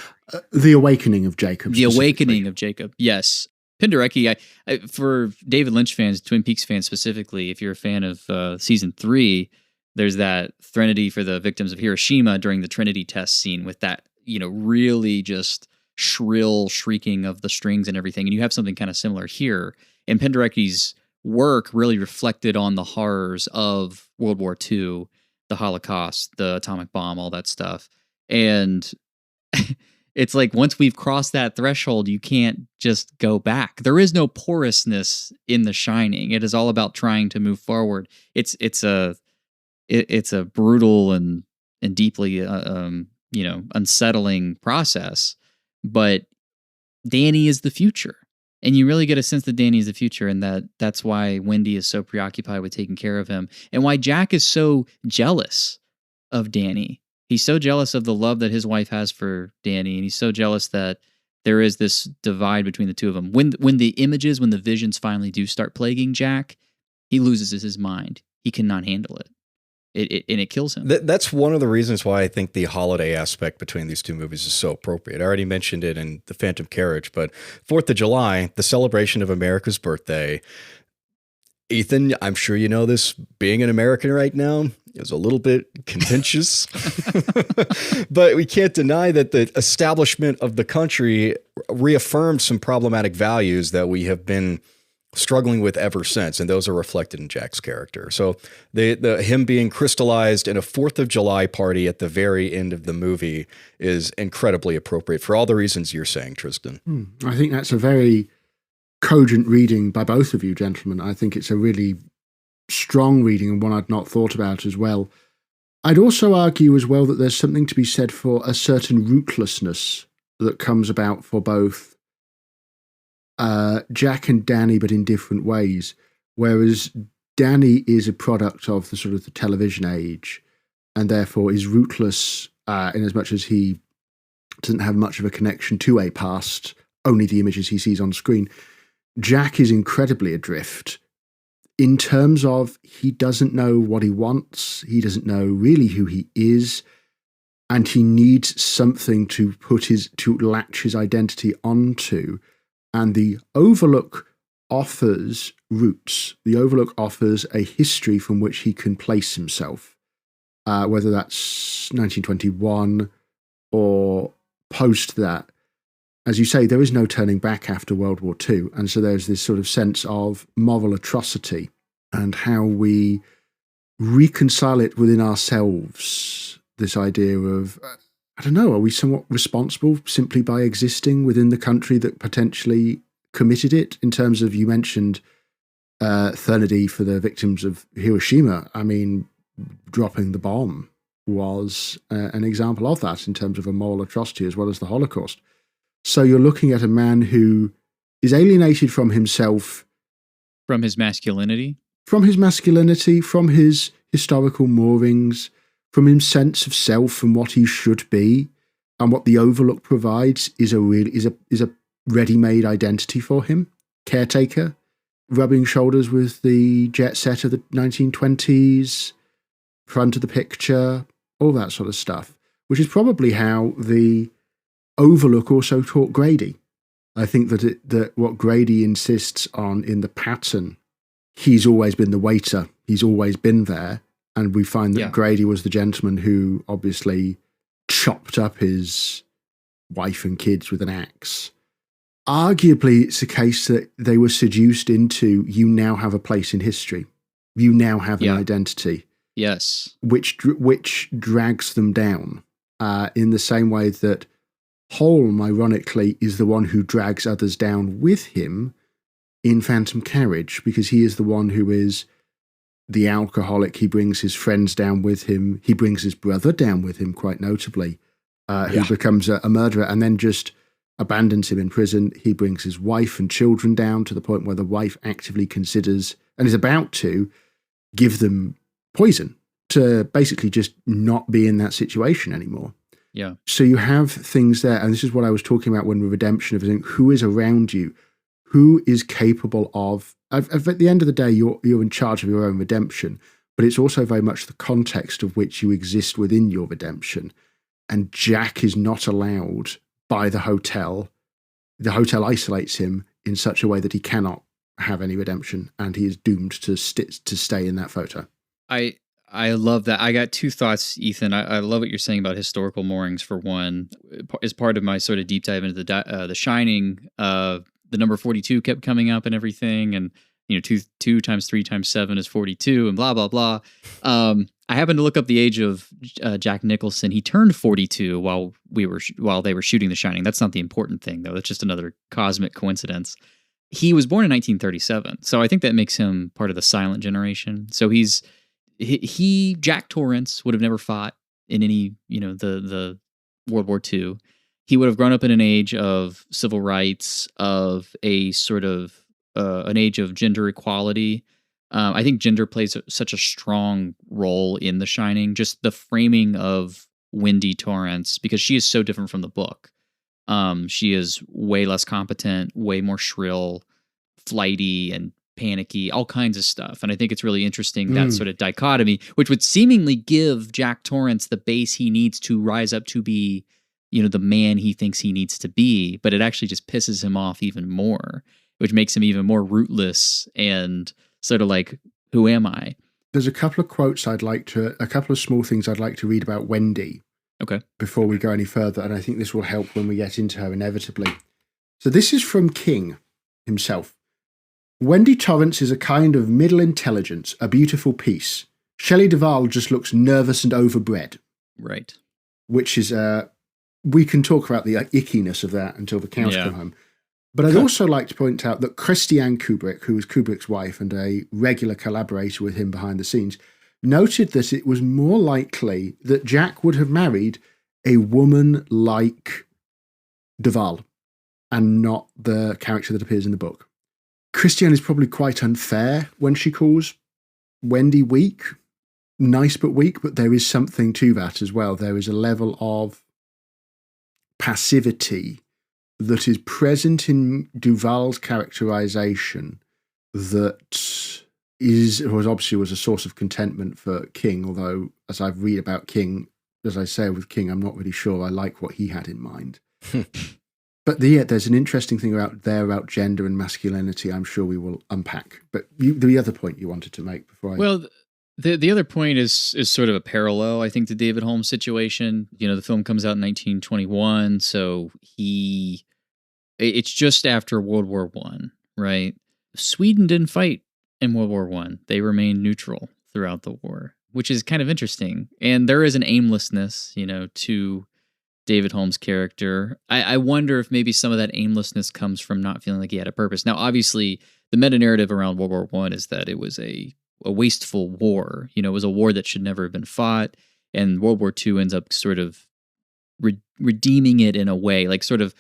[SPEAKER 3] The Awakening of Jacob.
[SPEAKER 2] The Awakening of Jacob, yes. Penderecki, for David Lynch fans, Twin Peaks fans specifically, if you're a fan of season 3, there's that Threnody for the victims of Hiroshima during the Trinity test scene with that, really just shrill shrieking of the strings and everything. And you have something kind of similar here. And Penderecki's work really reflected on the horrors of World War II, the Holocaust, the atomic bomb, all that stuff. And it's like once we've crossed that threshold, you can't just go back. There is no porousness in The Shining. It is all about trying to move forward. It's a brutal and deeply unsettling process. But Danny is the future, and you really get a sense that Danny is the future, and that's why Wendy is so preoccupied with taking care of him, and why Jack is so jealous of Danny. He's so jealous of the love that his wife has for Danny, and he's so jealous that there is this divide between the two of them. When the visions finally do start plaguing Jack, he loses his mind. He cannot handle it. It kills him.
[SPEAKER 1] That's one of the reasons why I think the holiday aspect between these two movies is so appropriate. I already mentioned it in The Phantom Carriage, but 4th of July, the celebration of America's birthday. Ethan, I'm sure you know this, being an American right now is a little bit contentious, but we can't deny that the establishment of the country reaffirmed some problematic values that we have been struggling with ever since, and those are reflected in Jack's character. So the him being crystallized in a 4th of July party at the very end of the movie is incredibly appropriate for all the reasons you're saying, Tristan.
[SPEAKER 3] I think that's a very cogent reading by both of you, gentlemen. I think it's a really strong reading and one I'd not thought about as well. I'd also argue as well that there's something to be said for a certain rootlessness that comes about for both Jack and Danny, but in different ways. Whereas Danny is a product of the sort of the television age, and therefore is rootless in as much as he doesn't have much of a connection to a past, only the images he sees on screen. Jack is incredibly adrift in terms of he doesn't know what he wants, he doesn't know really who he is, and he needs something to latch his identity onto. And the Overlook offers roots. The Overlook offers a history from which he can place himself, whether that's 1921 or post that. As you say, there is no turning back after World War II. And so there's this sort of sense of moral atrocity and how we reconcile it within ourselves. This idea of, I don't know, are we somewhat responsible simply by existing within the country that potentially committed it? In terms of, you mentioned Thurnody for the victims of Hiroshima. I mean, dropping the bomb was an example of that in terms of a moral atrocity as well as the Holocaust. So you're looking at a man who is alienated from himself.
[SPEAKER 2] From his masculinity?
[SPEAKER 3] From his masculinity, from his historical moorings, from his sense of self and what he should be, and what the Overlook provides is a ready-made identity for him. Caretaker, rubbing shoulders with the jet set of the 1920s, front of the picture, all that sort of stuff, which is probably how the Overlook also taught Grady. I think that what Grady insists on in the pattern, he's always been the waiter, he's always been there. And we find that Grady was the gentleman who obviously chopped up his wife and kids with an axe. Arguably, it's a case that they were seduced into, you now have a place in history. You now have an identity.
[SPEAKER 2] Yes.
[SPEAKER 3] Which drags them down in the same way that Holm, ironically, is the one who drags others down with him in Phantom Carriage, because he is the one who is the alcoholic. He brings his friends down with him. He brings his brother down with him, quite notably, who becomes a murderer and then just abandons him in prison. He brings his wife and children down to the point where the wife actively considers and is about to give them poison to basically just not be in that situation anymore.
[SPEAKER 2] Yeah.
[SPEAKER 3] So you have things there, and this is what I was talking about when with redemption of who is around you, who is capable of at the end of the day, you're in charge of your own redemption, but it's also very much the context of which you exist within your redemption. And Jack is not allowed by the hotel. The hotel isolates him in such a way that he cannot have any redemption, and he is doomed to stay in that photo.
[SPEAKER 2] I love that. I got two thoughts, Ethan. I love what you're saying about historical moorings. For one, as part of my sort of deep dive into the Shining, the number 42 kept coming up and everything, and 2 times 3 times 7 is 42, and blah blah blah. I happened to look up the age of Jack Nicholson. He turned 42 while they were shooting The Shining. That's not the important thing, though. That's just another cosmic coincidence. He was born in 1937, so I think that makes him part of the silent generation. So Jack Torrance would have never fought in any the World War II. He would have grown up in an age of civil rights, of a sort of an age of gender equality. I think gender plays such a strong role in The Shining. Just the framing of Wendy Torrance, because she is so different from the book. She is way less competent, way more shrill, flighty, and panicky, all kinds of stuff. And I think it's really interesting, that sort of dichotomy, which would seemingly give Jack Torrance the base he needs to rise up to be the man he thinks he needs to be, but it actually just pisses him off even more, which makes him even more rootless and sort of like, who am I?
[SPEAKER 3] There's a couple of quotes a couple of small things I'd like to read about Wendy.
[SPEAKER 2] Okay.
[SPEAKER 3] Before we go any further, and I think this will help when we get into her inevitably. So this is from King himself. Wendy Torrance is a kind of middle intelligence, a beautiful piece. Shelley Duvall just looks nervous and overbred.
[SPEAKER 2] Right.
[SPEAKER 3] Which is, we can talk about the ickiness of that until the cows come home. But I'd also like to point out that Christiane Kubrick, who was Kubrick's wife and a regular collaborator with him behind the scenes, noted that it was more likely that Jack would have married a woman like Duvall and not the character that appears in the book. Christiane is probably quite unfair when she calls Wendy weak. Nice but weak, but there is something to that as well. There is a level of passivity that is present in Duvall's characterization that was a source of contentment for King, although as I've read about King, as I say with King, I'm not really sure I like what he had in mind. But there's an interesting thing about gender and masculinity I'm sure we will unpack. But the other point you wanted to make before I...
[SPEAKER 2] Well, the other point is sort of a parallel, I think, to David Holmes' situation. You know, the film comes out in 1921, so it's just after World War One, right? Sweden didn't fight in World War One. They remained neutral throughout the war, which is kind of interesting. And there is an aimlessness, to David Holmes' character. I wonder if maybe some of that aimlessness comes from not feeling like he had a purpose. Now, obviously, the meta-narrative around World War One is that it was a wasteful war. It was a war that should never have been fought. And World War II ends up sort of redeeming it in a way, like sort of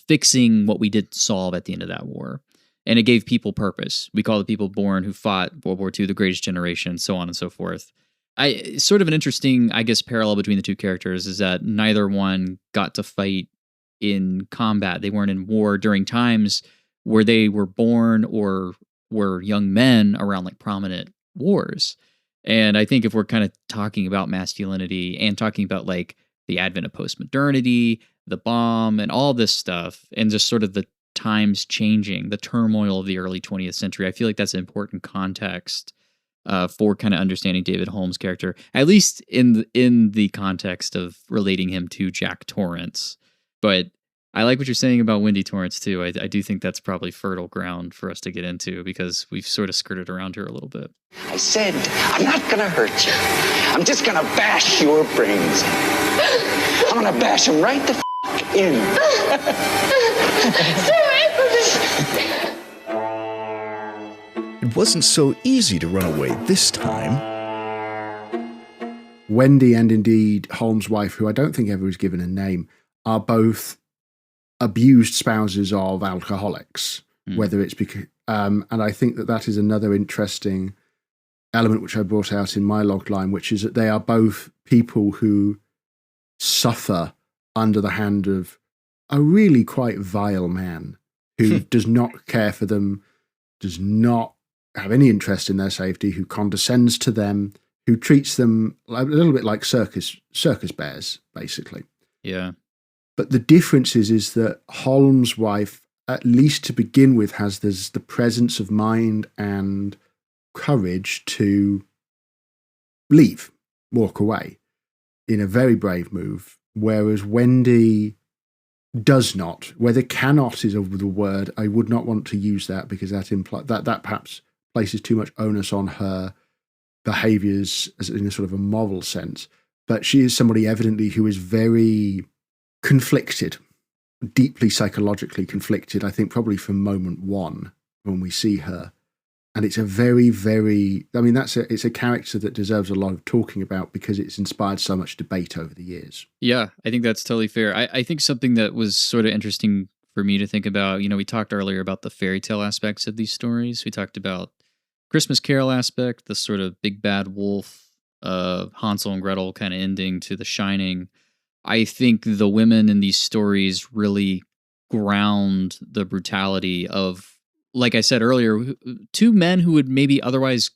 [SPEAKER 2] fixing what we didn't solve at the end of that war. And it gave people purpose. We call the people born who fought World War II the greatest generation, so on and so forth. Sort of an interesting, I guess, parallel between the two characters is that neither one got to fight in combat. They weren't in war during times where they were born or were young men around like prominent wars. And I think if we're kind of talking about masculinity and talking about like the advent of postmodernity, the bomb and all this stuff, and just sort of the times changing, the turmoil of the early 20th century, I feel like that's an important context for kind of understanding David Holmes' character, at least in the context of relating him to Jack Torrance. But I like what you're saying about Wendy Torrance too. I do think that's probably fertile ground for us to get into because we've sort of skirted around here a little bit.
[SPEAKER 6] I said, I'm not gonna hurt you. I'm just gonna bash your brains. I'm gonna bash them right the in.
[SPEAKER 1] It wasn't so easy to run away this time.
[SPEAKER 3] Wendy and indeed Holmes' wife, who I don't think ever was given a name, are both abused spouses of alcoholics, whether it's because, and I think that is another interesting element which I brought out in my log line, which is that they are both people who suffer under the hand of a really quite vile man who does not care for them, does not have any interest in their safety, who condescends to them, who treats them a little bit like circus bears, basically.
[SPEAKER 2] Yeah.
[SPEAKER 3] But the difference is that Holmes' wife, at least to begin with, has the presence of mind and courage to leave, walk away in a very brave move, whereas Wendy does not. Whether cannot is the word, I would not want to use that because that implies that perhaps places too much onus on her behaviours as in a sort of a moral sense. But she is somebody evidently who is very conflicted, deeply psychologically conflicted, I think probably from moment one when we see her. And it's a very, very, it's a character that deserves a lot of talking about because it's inspired so much debate over the years.
[SPEAKER 2] Yeah, I think that's totally fair. I think something that was sort of interesting for me to think about, we talked earlier about the fairy tale aspects of these stories. We talked about Christmas Carol aspect, the sort of big bad wolf, Hansel and Gretel kind of ending to The Shining. I think the women in these stories really ground the brutality of, like I said earlier, two men who would maybe otherwise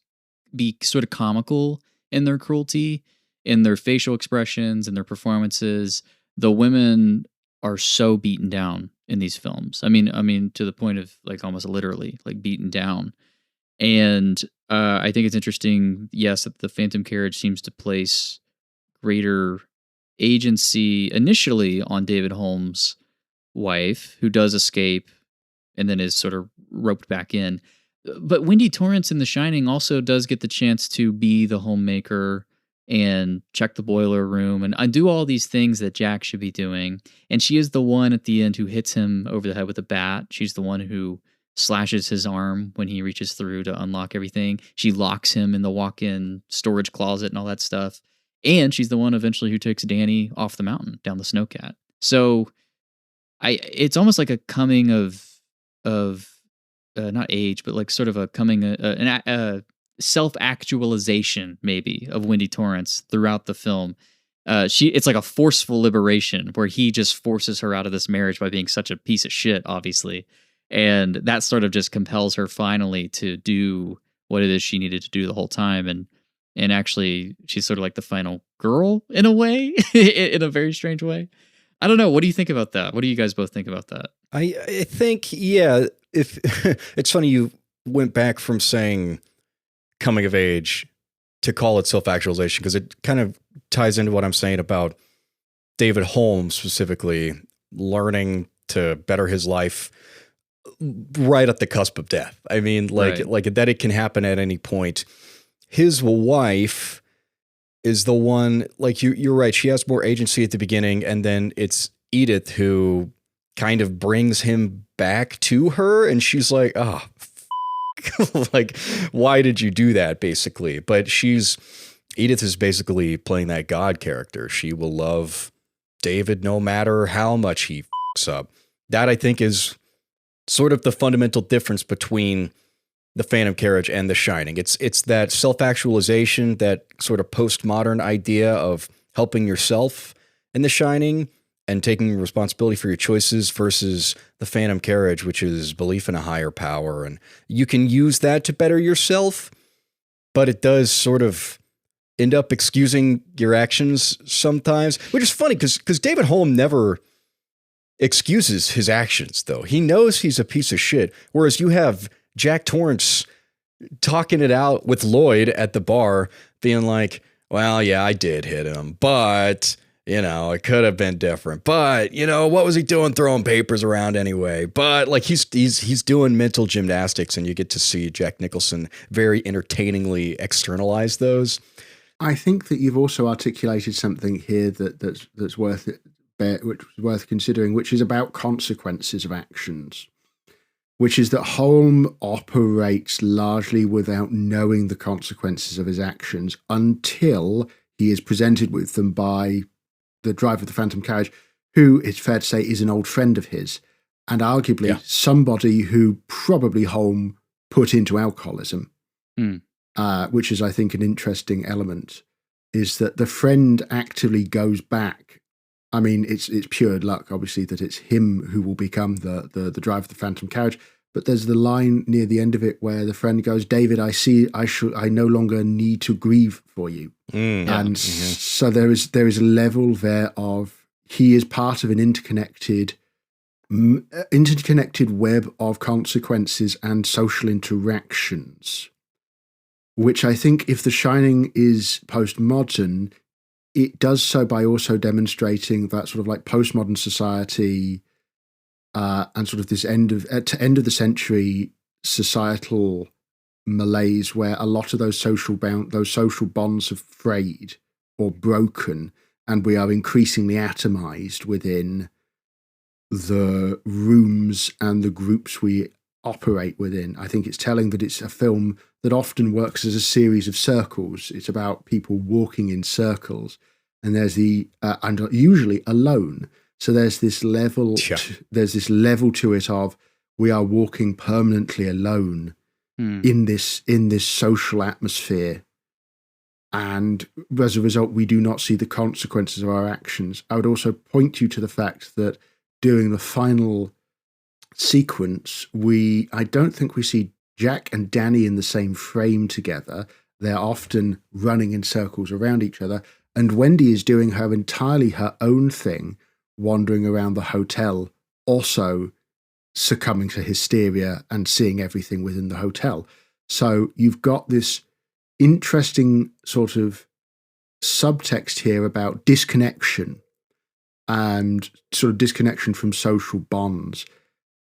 [SPEAKER 2] be sort of comical in their cruelty, in their facial expressions, and their performances. The women are so beaten down in these films. I mean, to the point of like almost literally like beaten down. And I think it's interesting, yes, that the Phantom Carriage seems to place greater agency initially on David Holmes' wife, who does escape and then is sort of roped back in. But Wendy Torrance in The Shining also does get the chance to be the homemaker and check the boiler room and do all these things that Jack should be doing. And she is the one at the end who hits him over the head with a bat. She's the one who slashes his arm when he reaches through to unlock everything. She locks him in the walk-in storage closet and all that stuff. And she's the one eventually who takes Danny off the mountain down the snowcat. So it's almost like a coming of not age, but like sort of a coming, a self-actualization maybe of Wendy Torrance throughout the film. It's like a forceful liberation where he just forces her out of this marriage by being such a piece of shit, obviously. And that sort of just compels her finally to do what it is she needed to do the whole time. And actually she's sort of like the final girl in a way, in a very strange way. I don't know. What do you think about that? What do you guys both think about that?
[SPEAKER 1] I think, yeah, if it's funny you went back from saying coming of age to call it self-actualization, because it kind of ties into what I'm saying about David Holm specifically learning to better his life right at the cusp of death. I mean, like that it can happen at any point. His wife is the one, like you're right. She has more agency at the beginning, and then it's Edith who kind of brings him back to her, and she's like, oh, like, why did you do that, basically? But Edith is basically playing that God character. She will love David no matter how much he fucks up. That, I think, is sort of the fundamental difference between The Phantom Carriage and The Shining. It's that self-actualization, that sort of postmodern idea of helping yourself in The Shining and taking responsibility for your choices, versus The Phantom Carriage, which is belief in a higher power. And you can use that to better yourself, but it does sort of end up excusing your actions sometimes, which is funny because David Holm never excuses his actions, though. He knows he's a piece of shit, whereas you have Jack Torrance talking it out with Lloyd at the bar, being like, well, yeah, I did hit him, but, you know, it could have been different. But, you know, what was he doing throwing papers around anyway? But, like, he's doing mental gymnastics, and you get to see Jack Nicholson very entertainingly externalize those.
[SPEAKER 3] I think that you've also articulated something here that's worth considering, which is about consequences of actions. Which is that Holm operates largely without knowing the consequences of his actions until he is presented with them by the driver of the Phantom Carriage, who, it's fair to say, is an old friend of his, and arguably somebody who probably Holm put into alcoholism, which is, I think, an interesting element, is that the friend actively goes back. I mean, it's pure luck, obviously, that it's him who will become the driver of the Phantom Carriage. But there's the line near the end of it where the friend goes, "David, I see. I no longer need to grieve for you." So there is a level there of he is part of an interconnected web of consequences and social interactions, which I think, if The Shining is postmodern, it does so by also demonstrating that sort of like postmodern society and sort of this end of the century societal malaise, where a lot of those social bonds have frayed or broken, and we are increasingly atomized within the rooms and the groups we operate within. I think it's telling that it's a film that often works as a series of circles. It's about people walking in circles, and there's and usually alone. So there's this level. There's this level to it of we are walking permanently alone in this social atmosphere, and as a result, we do not see the consequences of our actions. I would also point you to the fact that during the final sequence, I don't think we see Jack and Danny in the same frame together. They're often running in circles around each other, and Wendy is doing entirely her own thing, wandering around the hotel, also succumbing to hysteria and seeing everything within the hotel. So you've got this interesting sort of subtext here about disconnection and sort of disconnection from social bonds.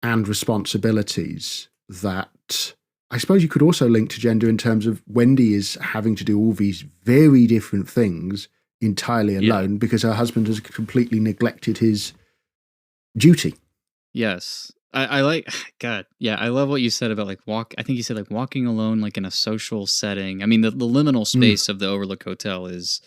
[SPEAKER 3] and responsibilities that I suppose you could also link to gender in terms of Wendy is having to do all these very different things entirely alone because her husband has completely neglected his duty.
[SPEAKER 2] Yes. I like, God, yeah, I love what you said about I think you said walking alone, in a social setting. I mean, the liminal space of the Overlook Hotel is,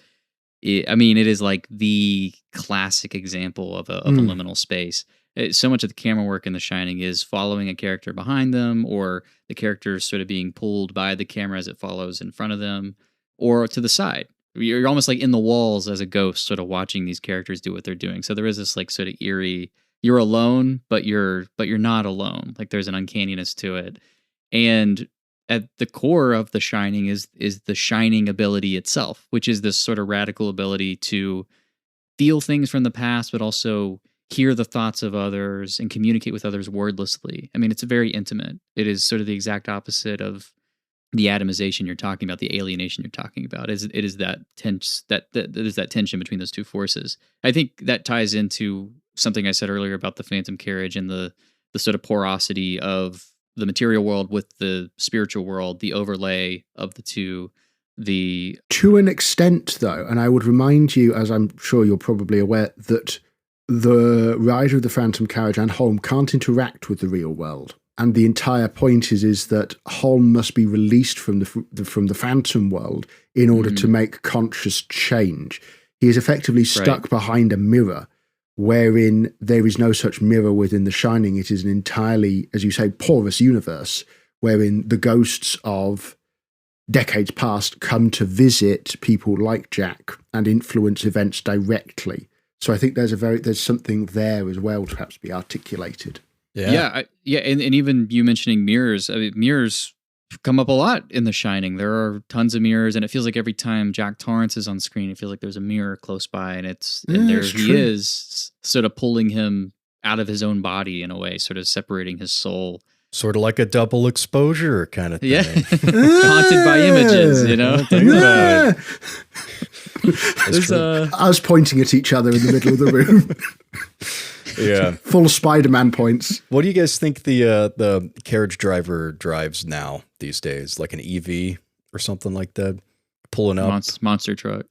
[SPEAKER 2] it is the classic example of a liminal space. So much of the camera work in The Shining is following a character behind them, or the character sort of being pulled by the camera as it follows in front of them, or to the side. You're almost in the walls as a ghost, sort of watching these characters do what they're doing. So there is this sort of eerie, you're alone, but you're not alone. There's an uncanniness to it. And at the core of The Shining is the shining ability itself, which is this sort of radical ability to feel things from the past, but also hear the thoughts of others and communicate with others wordlessly. I mean, it's very intimate. It is sort of the exact opposite of the atomization you're talking about, the alienation you're talking about. It is that there's that tension between those two forces. I think that ties into something I said earlier about the Phantom Carriage and the sort of porosity of the material world with the spiritual world, the overlay of the two. To
[SPEAKER 3] an extent, though, and I would remind you, as I'm sure you're probably aware, that the rider of the Phantom Carriage and Holm can't interact with the real world. And the entire point is that Holm must be released from the Phantom world in order to make conscious change. He is effectively stuck behind a mirror, wherein there is no such mirror within The Shining. It is an entirely, as you say, porous universe, wherein the ghosts of decades past come to visit people like Jack and influence events directly. So I think there's something there as well to perhaps be articulated.
[SPEAKER 2] Yeah, and even you mentioning mirrors. I mean, mirrors come up a lot in The Shining. There are tons of mirrors, and it feels like every time Jack Torrance is on screen, it feels like there's a mirror close by, and there he is, sort of pulling him out of his own body in a way, sort of separating his soul.
[SPEAKER 1] Sort of like a double exposure kind of thing.
[SPEAKER 2] Yeah, haunted by images, Think about it.
[SPEAKER 3] Us pointing at each other in the middle of the room.
[SPEAKER 1] Yeah.
[SPEAKER 3] Full Spider-Man points.
[SPEAKER 1] What do you guys think the carriage driver drives now these days? Like an EV or something like that? Pulling up.
[SPEAKER 2] Monster truck.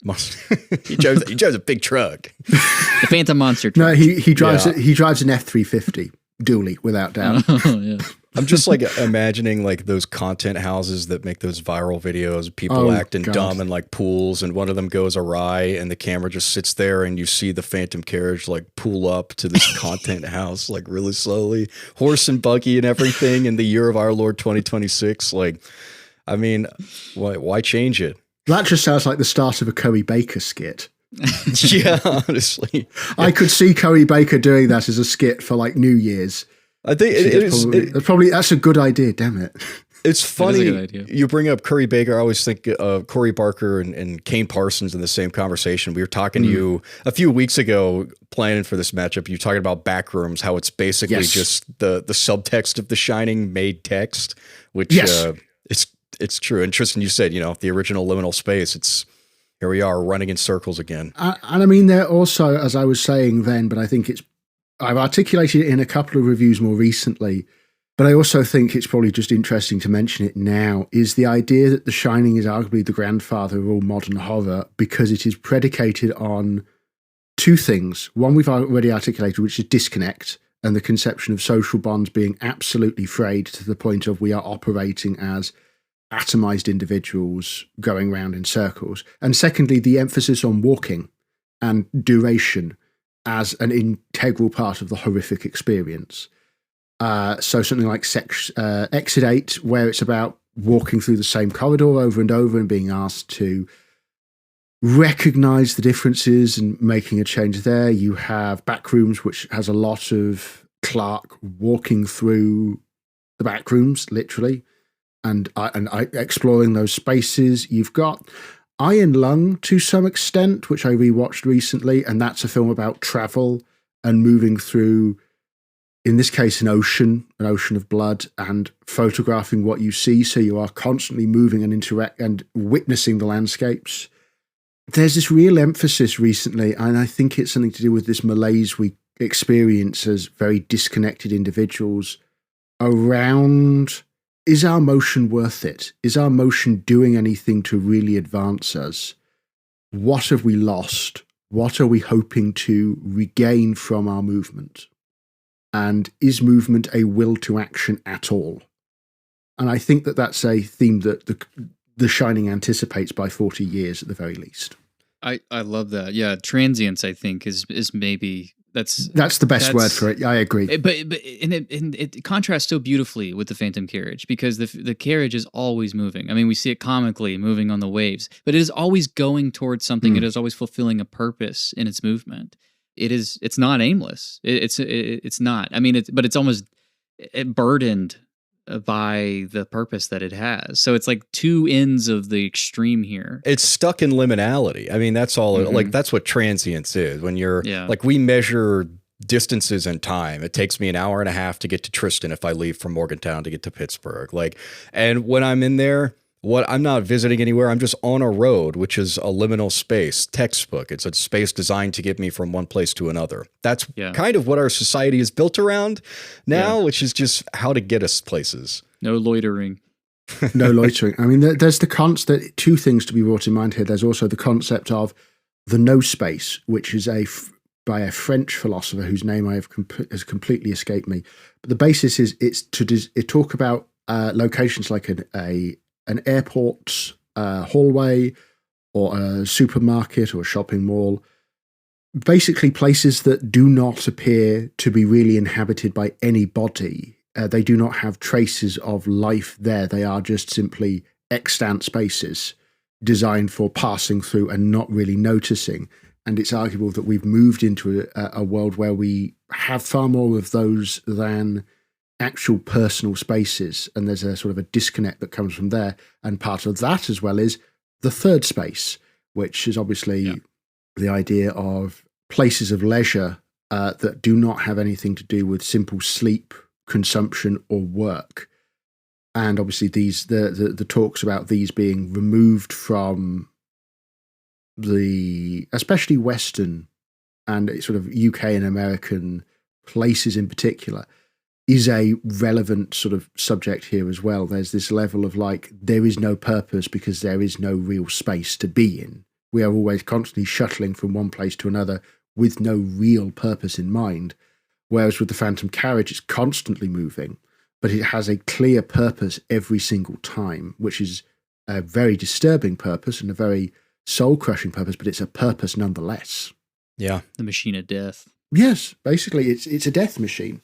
[SPEAKER 1] He drives a big truck.
[SPEAKER 2] The Phantom Monster truck.
[SPEAKER 3] No, he drives an F-350 dually, without doubt.
[SPEAKER 2] Yeah.
[SPEAKER 1] I'm just imagining those content houses that make those viral videos, people acting dumb in pools, and one of them goes awry and the camera just sits there and you see the Phantom Carriage pull up to this content house really slowly, horse and buggy and everything in the year of our Lord 2026. I mean, why change it?
[SPEAKER 3] That just sounds like the start of a Curry Baker skit.
[SPEAKER 1] Yeah, honestly.
[SPEAKER 3] I could see Curry Baker doing that as a skit for New Year's.
[SPEAKER 1] I think
[SPEAKER 3] that's a good idea, damn it.
[SPEAKER 1] It's funny you bring up Curry Baker. I always think of Corey Barker and Kane Parsons in the same conversation. We were talking to you a few weeks ago planning for this matchup. You were talking about Backrooms, how it's basically just the subtext of The Shining made text, which it's true. And Tristan, you said, the original liminal space, here we are running in circles again.
[SPEAKER 3] And I mean, there also, as I was saying then, but I think I've articulated it in a couple of reviews more recently, but I also think it's probably just interesting to mention it now, is the idea that The Shining is arguably the grandfather of all modern horror because it is predicated on two things. One we've already articulated, which is disconnect and the conception of social bonds being absolutely frayed to the point of we are operating as atomized individuals going round in circles. And secondly, the emphasis on walking and duration as an integral part of the horrific experience. So something like Exudate, where it's about walking through the same corridor over and over and being asked to recognize the differences and making a change there. You have Backrooms, which has a lot of Clark walking through the backrooms, literally, and exploring those spaces. You've got Iron Lung to some extent, which I rewatched recently, and that's a film about travel and moving through, in this case, an ocean of blood, and photographing what you see, so you are constantly moving and witnessing the landscapes. There's this real emphasis recently, and I think it's something to do with this malaise we experience as very disconnected individuals around, is our motion worth it? Is our motion doing anything to really advance us? What have we lost? What are we hoping to regain from our movement? And is movement a will to action at all? And I think that that's a theme that The Shining anticipates by 40 years at the very least.
[SPEAKER 2] I love that. Yeah, transience, I think, is maybe that's
[SPEAKER 3] the best word for it. I agree.
[SPEAKER 2] It contrasts so beautifully with the Phantom Carriage, because the carriage is always moving. I mean, we see it comically moving on the waves, but it is always going towards something. It is always fulfilling a purpose in its movement. It's not aimless. It's not. I mean, but it's almost burdened by the purpose that it has. So it's like two ends of the extreme here.
[SPEAKER 1] It's stuck in liminality. I mean, that's all, like, that's what transience is. When you're like, we measure distances in time. It takes me an hour and a half to get to Tristan if I leave from Morgantown to get to Pittsburgh. Like, and when I'm in there, I'm not visiting anywhere. I'm just on a road, which is a liminal space, textbook. It's a space designed to get me from one place to another. That's kind of what our society is built around now, which is just how to get us places.
[SPEAKER 2] No loitering.
[SPEAKER 3] No loitering. I mean, there's two things to be brought in mind here. There's also the concept of the no space, which is by a French philosopher whose name has completely escaped me. But the basis is it talk about locations like an airport hallway or a supermarket or a shopping mall, basically places that do not appear to be really inhabited by anybody. They do not have traces of life there. They are just simply extant spaces designed for passing through and not really noticing. And it's arguable that we've moved into a world where we have far more of those than actual personal spaces, and there's a sort of a disconnect that comes from there. And part of that as well is the third space, which is obviously the idea of places of leisure that do not have anything to do with simple sleep, consumption, or work. And obviously the talks about these being removed from especially Western and sort of UK and American places in particular, is a relevant sort of subject here as well. There's this level of like, there is no purpose because there is no real space to be in. We are always constantly shuttling from one place to another with no real purpose in mind. Whereas with the Phantom Carriage, it's constantly moving, but it has a clear purpose every single time, which is a very disturbing purpose and a very soul-crushing purpose, but it's a purpose nonetheless.
[SPEAKER 1] Yeah.
[SPEAKER 2] The machine of death.
[SPEAKER 3] Yes, basically, it's a death machine.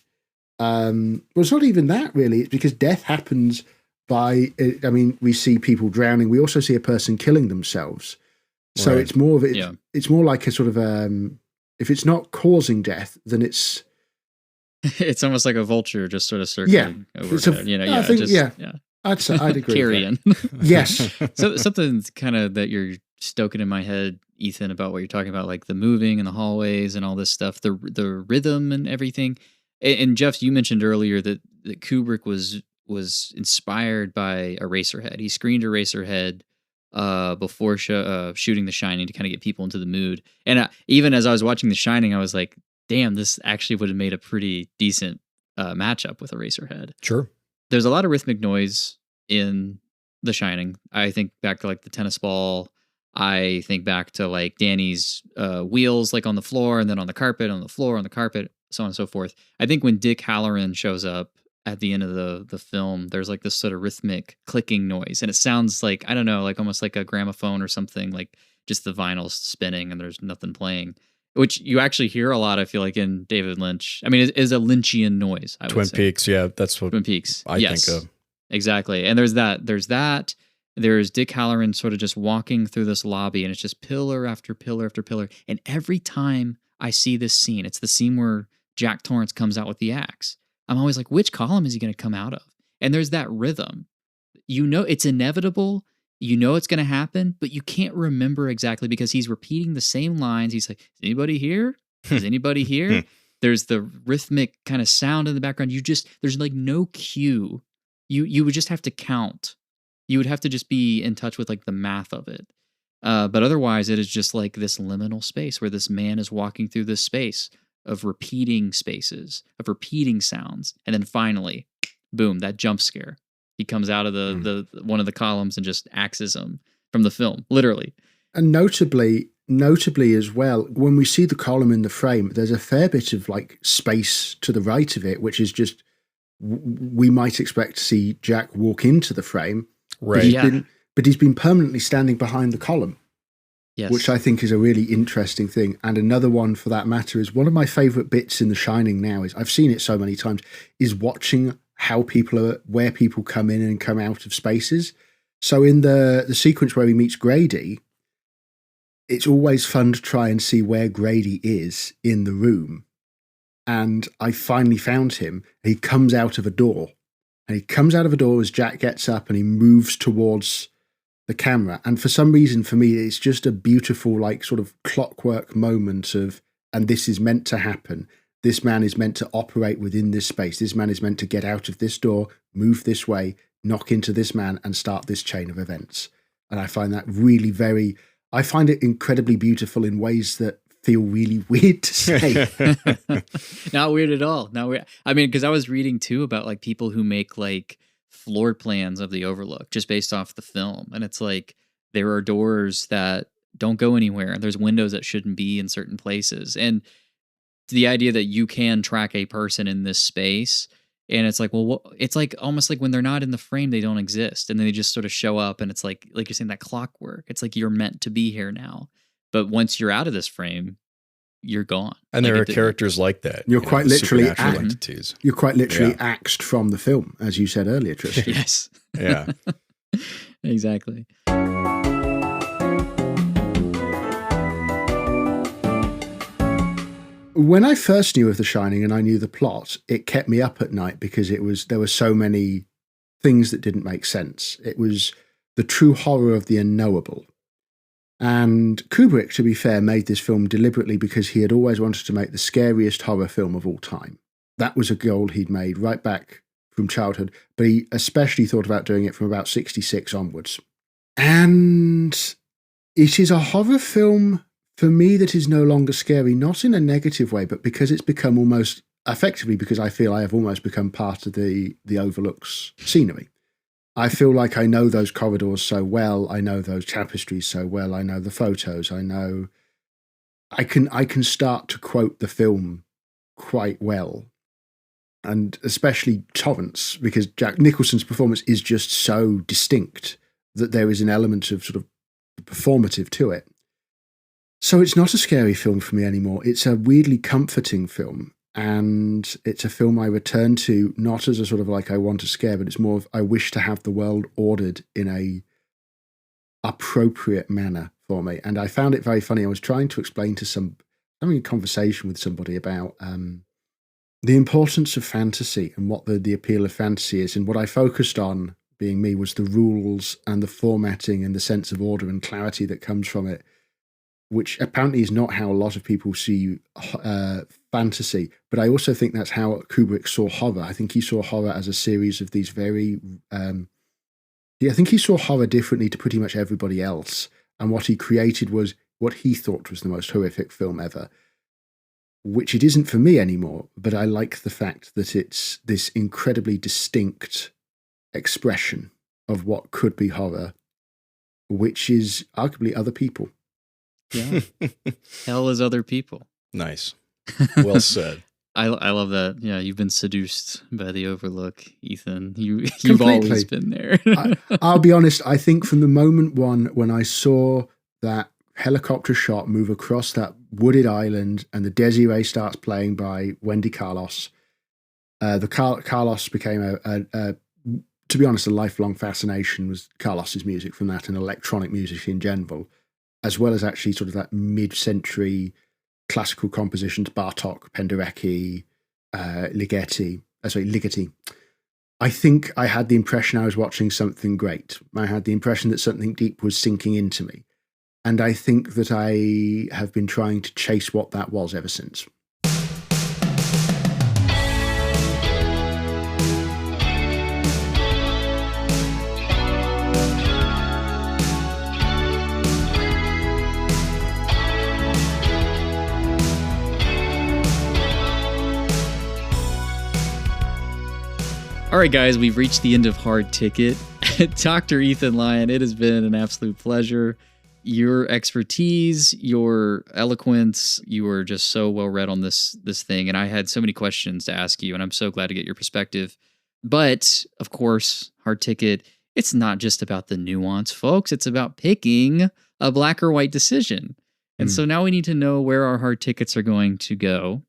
[SPEAKER 3] Well, it's not even that, really. It's because death happens by, I mean, we see people drowning. We also see a person killing themselves. So it's more of it. Yeah. It's more like a sort of, if it's not causing death, then it's...
[SPEAKER 2] It's almost like a vulture just sort of circling over there.
[SPEAKER 3] I'd agree.
[SPEAKER 2] Carrion.
[SPEAKER 3] Yes.
[SPEAKER 2] So something kind of that you're stoking in my head, Ethan, about what you're talking about, like the moving and the hallways and all this stuff, the rhythm and everything. And Jeff, you mentioned earlier that Kubrick was inspired by Eraserhead. He screened Eraserhead before shooting The Shining to kind of get people into the mood. And even as I was watching The Shining, I was like, damn, this actually would have made a pretty decent matchup with Eraserhead.
[SPEAKER 1] Sure.
[SPEAKER 2] There's a lot of rhythmic noise in The Shining. I think back to like the tennis ball. I think back to like Danny's wheels like on the floor and then on the carpet, on the floor, on the carpet, so on and so forth. I think when Dick Halloran shows up at the end of the film, there's like this sort of rhythmic clicking noise. And it sounds like, I don't know, like almost like a gramophone or something, like just the vinyl's spinning and there's nothing playing, which you actually hear a lot, I feel like, in David Lynch. I mean, it is a Lynchian noise, I would say.
[SPEAKER 1] Twin Peaks, yeah, that's what
[SPEAKER 2] Twin Peaks.
[SPEAKER 1] I think of.
[SPEAKER 2] Exactly. And there's that. There's Dick Halloran sort of just walking through this lobby, and it's just pillar after pillar after pillar. And every time I see this scene, it's the scene where Jack Torrance comes out with the axe. I'm always like, which column is he going to come out of? And there's that rhythm. You know it's inevitable. You know it's going to happen, but you can't remember exactly because he's repeating the same lines. He's like, is anybody here? Is anybody here? There's the rhythmic kind of sound in the background. There's like no cue. You would just have to count. You would have to just be in touch with like the math of it. But otherwise, it is just like this liminal space where this man is walking through this space. of repeating spaces, of repeating sounds, and then finally, boom, that jump scare. He comes out of the one of the columns and just axes him from the film, literally.
[SPEAKER 3] And notably as well, when we see the column in the frame, there's a fair bit of like space to the right of it, which is just, we might expect to see Jack walk into the frame,
[SPEAKER 1] Right.
[SPEAKER 3] but he's been permanently standing behind the column.
[SPEAKER 2] Yes.
[SPEAKER 3] Which I think is a really interesting thing. And another one for that matter is one of my favourite bits in The Shining now is, I've seen it so many times, is watching where people come in and come out of spaces. So in the sequence where he meets Grady, it's always fun to try and see where Grady is in the room. And I finally found him. He comes out of a door. And he comes out of a door as Jack gets up and he moves towards the camera. And for some reason, for me, it's just a beautiful, like, sort of clockwork moment of, and this is meant to happen. This man is meant to operate within this space. This man is meant to get out of this door, move this way, knock into this man, and start this chain of events. And I find that really I find it incredibly beautiful in ways that feel really weird to say.
[SPEAKER 2] Not weird at all. I mean, because I was reading too about like people who make like floor plans of the Overlook just based off the film. And it's like, there are doors that don't go anywhere. And there's windows that shouldn't be in certain places. And the idea that you can track a person in this space, and it's like, well, it's like almost like when they're not in the frame, they don't exist. And then they just sort of show up, and it's like you're saying, that clockwork. It's like you're meant to be here now. But once you're out of this frame, you're gone.
[SPEAKER 1] And
[SPEAKER 2] like
[SPEAKER 1] there are characters like that.
[SPEAKER 3] You're quite literally
[SPEAKER 1] entities.
[SPEAKER 3] You're quite literally axed from the film, as you said earlier, Tristan.
[SPEAKER 2] Yes.
[SPEAKER 1] Yeah.
[SPEAKER 2] Exactly.
[SPEAKER 3] When I first knew of The Shining and I knew the plot, it kept me up at night because there were so many things that didn't make sense. It was the true horror of the unknowable. And Kubrick, to be fair, made this film deliberately because he had always wanted to make the scariest horror film of all time. That was a goal he'd made right back from childhood, but he especially thought about doing it from about 1966 onwards. And it is a horror film, for me, that is no longer scary, not in a negative way, but because it's become almost, effectively because I feel I have almost become part of the Overlook's scenery. I feel like I know those corridors so well. I know those tapestries so well. I know the photos. I can start to quote the film quite well. And especially Torrance, because Jack Nicholson's performance is just so distinct that there is an element of sort of performative to it. So it's not a scary film for me anymore. It's a weirdly comforting film. And it's a film I return to not as a sort of like I want to scare, but it's more of I wish to have the world ordered in a appropriate manner for me. And I found it very funny. I was trying to explain to having a conversation with somebody about the importance of fantasy and what the appeal of fantasy is. And what I focused on, being me, was the rules and the formatting and the sense of order and clarity that comes from it, which apparently is not how a lot of people see fantasy. But I also think that's how Kubrick saw horror. I think he saw horror as a series of these very... I think he saw horror differently to pretty much everybody else. And what he created was what he thought was the most horrific film ever, which it isn't for me anymore. But I like the fact that it's this incredibly distinct expression of what could be horror, which is arguably other people.
[SPEAKER 2] Yeah. Hell is other people.
[SPEAKER 1] Nice. Well said.
[SPEAKER 2] I love that. Yeah, you've been seduced by the Overlook, Ethan. You've always been there.
[SPEAKER 3] I'll be honest. I think from the moment when I saw that helicopter shot move across that wooded island and the Desiree starts playing by Wendy Carlos, Carlos became to be honest, a lifelong fascination was Carlos's music from that and electronic music in general, as well as actually sort of that mid-century classical compositions, Bartók, Penderecki, Ligeti. I think I had the impression I was watching something great. I had the impression that something deep was sinking into me. And I think that I have been trying to chase what that was ever since.
[SPEAKER 2] right, guys, we've reached the end of Hard Ticket. Dr. Ethan Lyon, it has been an absolute pleasure. Your expertise, your eloquence, you were just so well read on this thing, and I had so many questions to ask you, and I'm so glad to get your perspective. But, of course, Hard Ticket, it's not just about the nuance, folks. It's about picking a black or white decision. And so now we need to know where our hard tickets are going to go.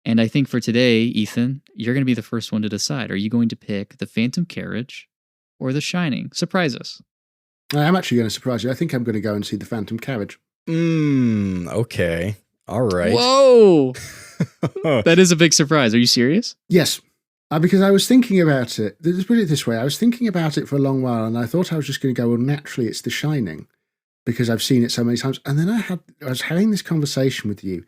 [SPEAKER 2] And I think for today, Ethan, you're going to be the first one to decide. Are you going to pick The Phantom Carriage or The Shining? Surprise us.
[SPEAKER 3] I am actually going to surprise you. I think I'm going to go and see The Phantom Carriage.
[SPEAKER 1] Okay. All right.
[SPEAKER 2] Whoa! That is a big surprise. Are you serious?
[SPEAKER 3] Yes. Because I was thinking about it. Let's put it this way. I was thinking about it for a long while, and I thought I was just going to go, well, naturally, it's The Shining, because I've seen it so many times. And then I was having this conversation with you,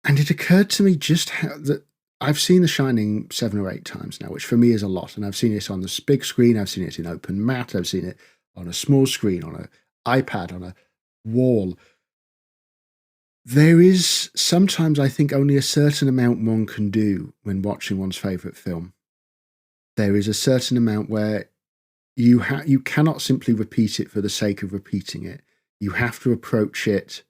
[SPEAKER 3] and it occurred to me just how that I've seen The Shining 7 or 8 times now, which for me is a lot. And I've seen it on the big screen. I've seen it in open mat. I've seen it on a small screen, on an iPad, on a wall. There is sometimes, I think, only a certain amount one can do when watching one's favourite film. There is a certain amount where you cannot simply repeat it for the sake of repeating it. You have to approach it.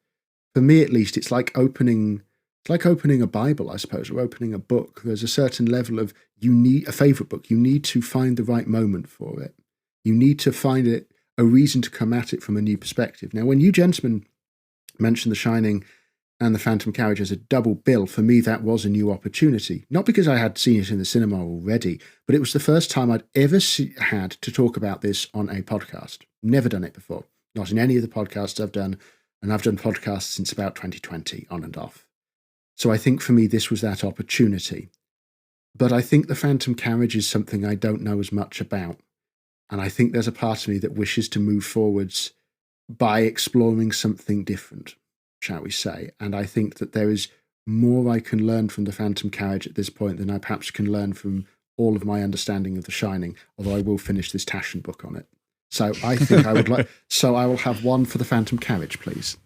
[SPEAKER 3] For me, at least, it's like opening a Bible, I suppose, or opening a book. There's a certain level of, you need a favourite book. You need to find the right moment for it. You need to find it a reason to come at it from a new perspective. Now, when you gentlemen mentioned The Shining and The Phantom Carriage as a double bill, for me, that was a new opportunity. Not because I had seen it in the cinema already, but it was the first time I'd ever had to talk about this on a podcast. Never done it before. Not in any of the podcasts I've done, and I've done podcasts since about 2020, on and off. So I think for me, this was that opportunity. But I think The Phantom Carriage is something I don't know as much about. And I think there's a part of me that wishes to move forwards by exploring something different, shall we say. And I think that there is more I can learn from The Phantom Carriage at this point than I perhaps can learn from all of my understanding of The Shining, although I will finish this Taschen book on it. So I think I would like, so I will have one for The Phantom Carriage, please.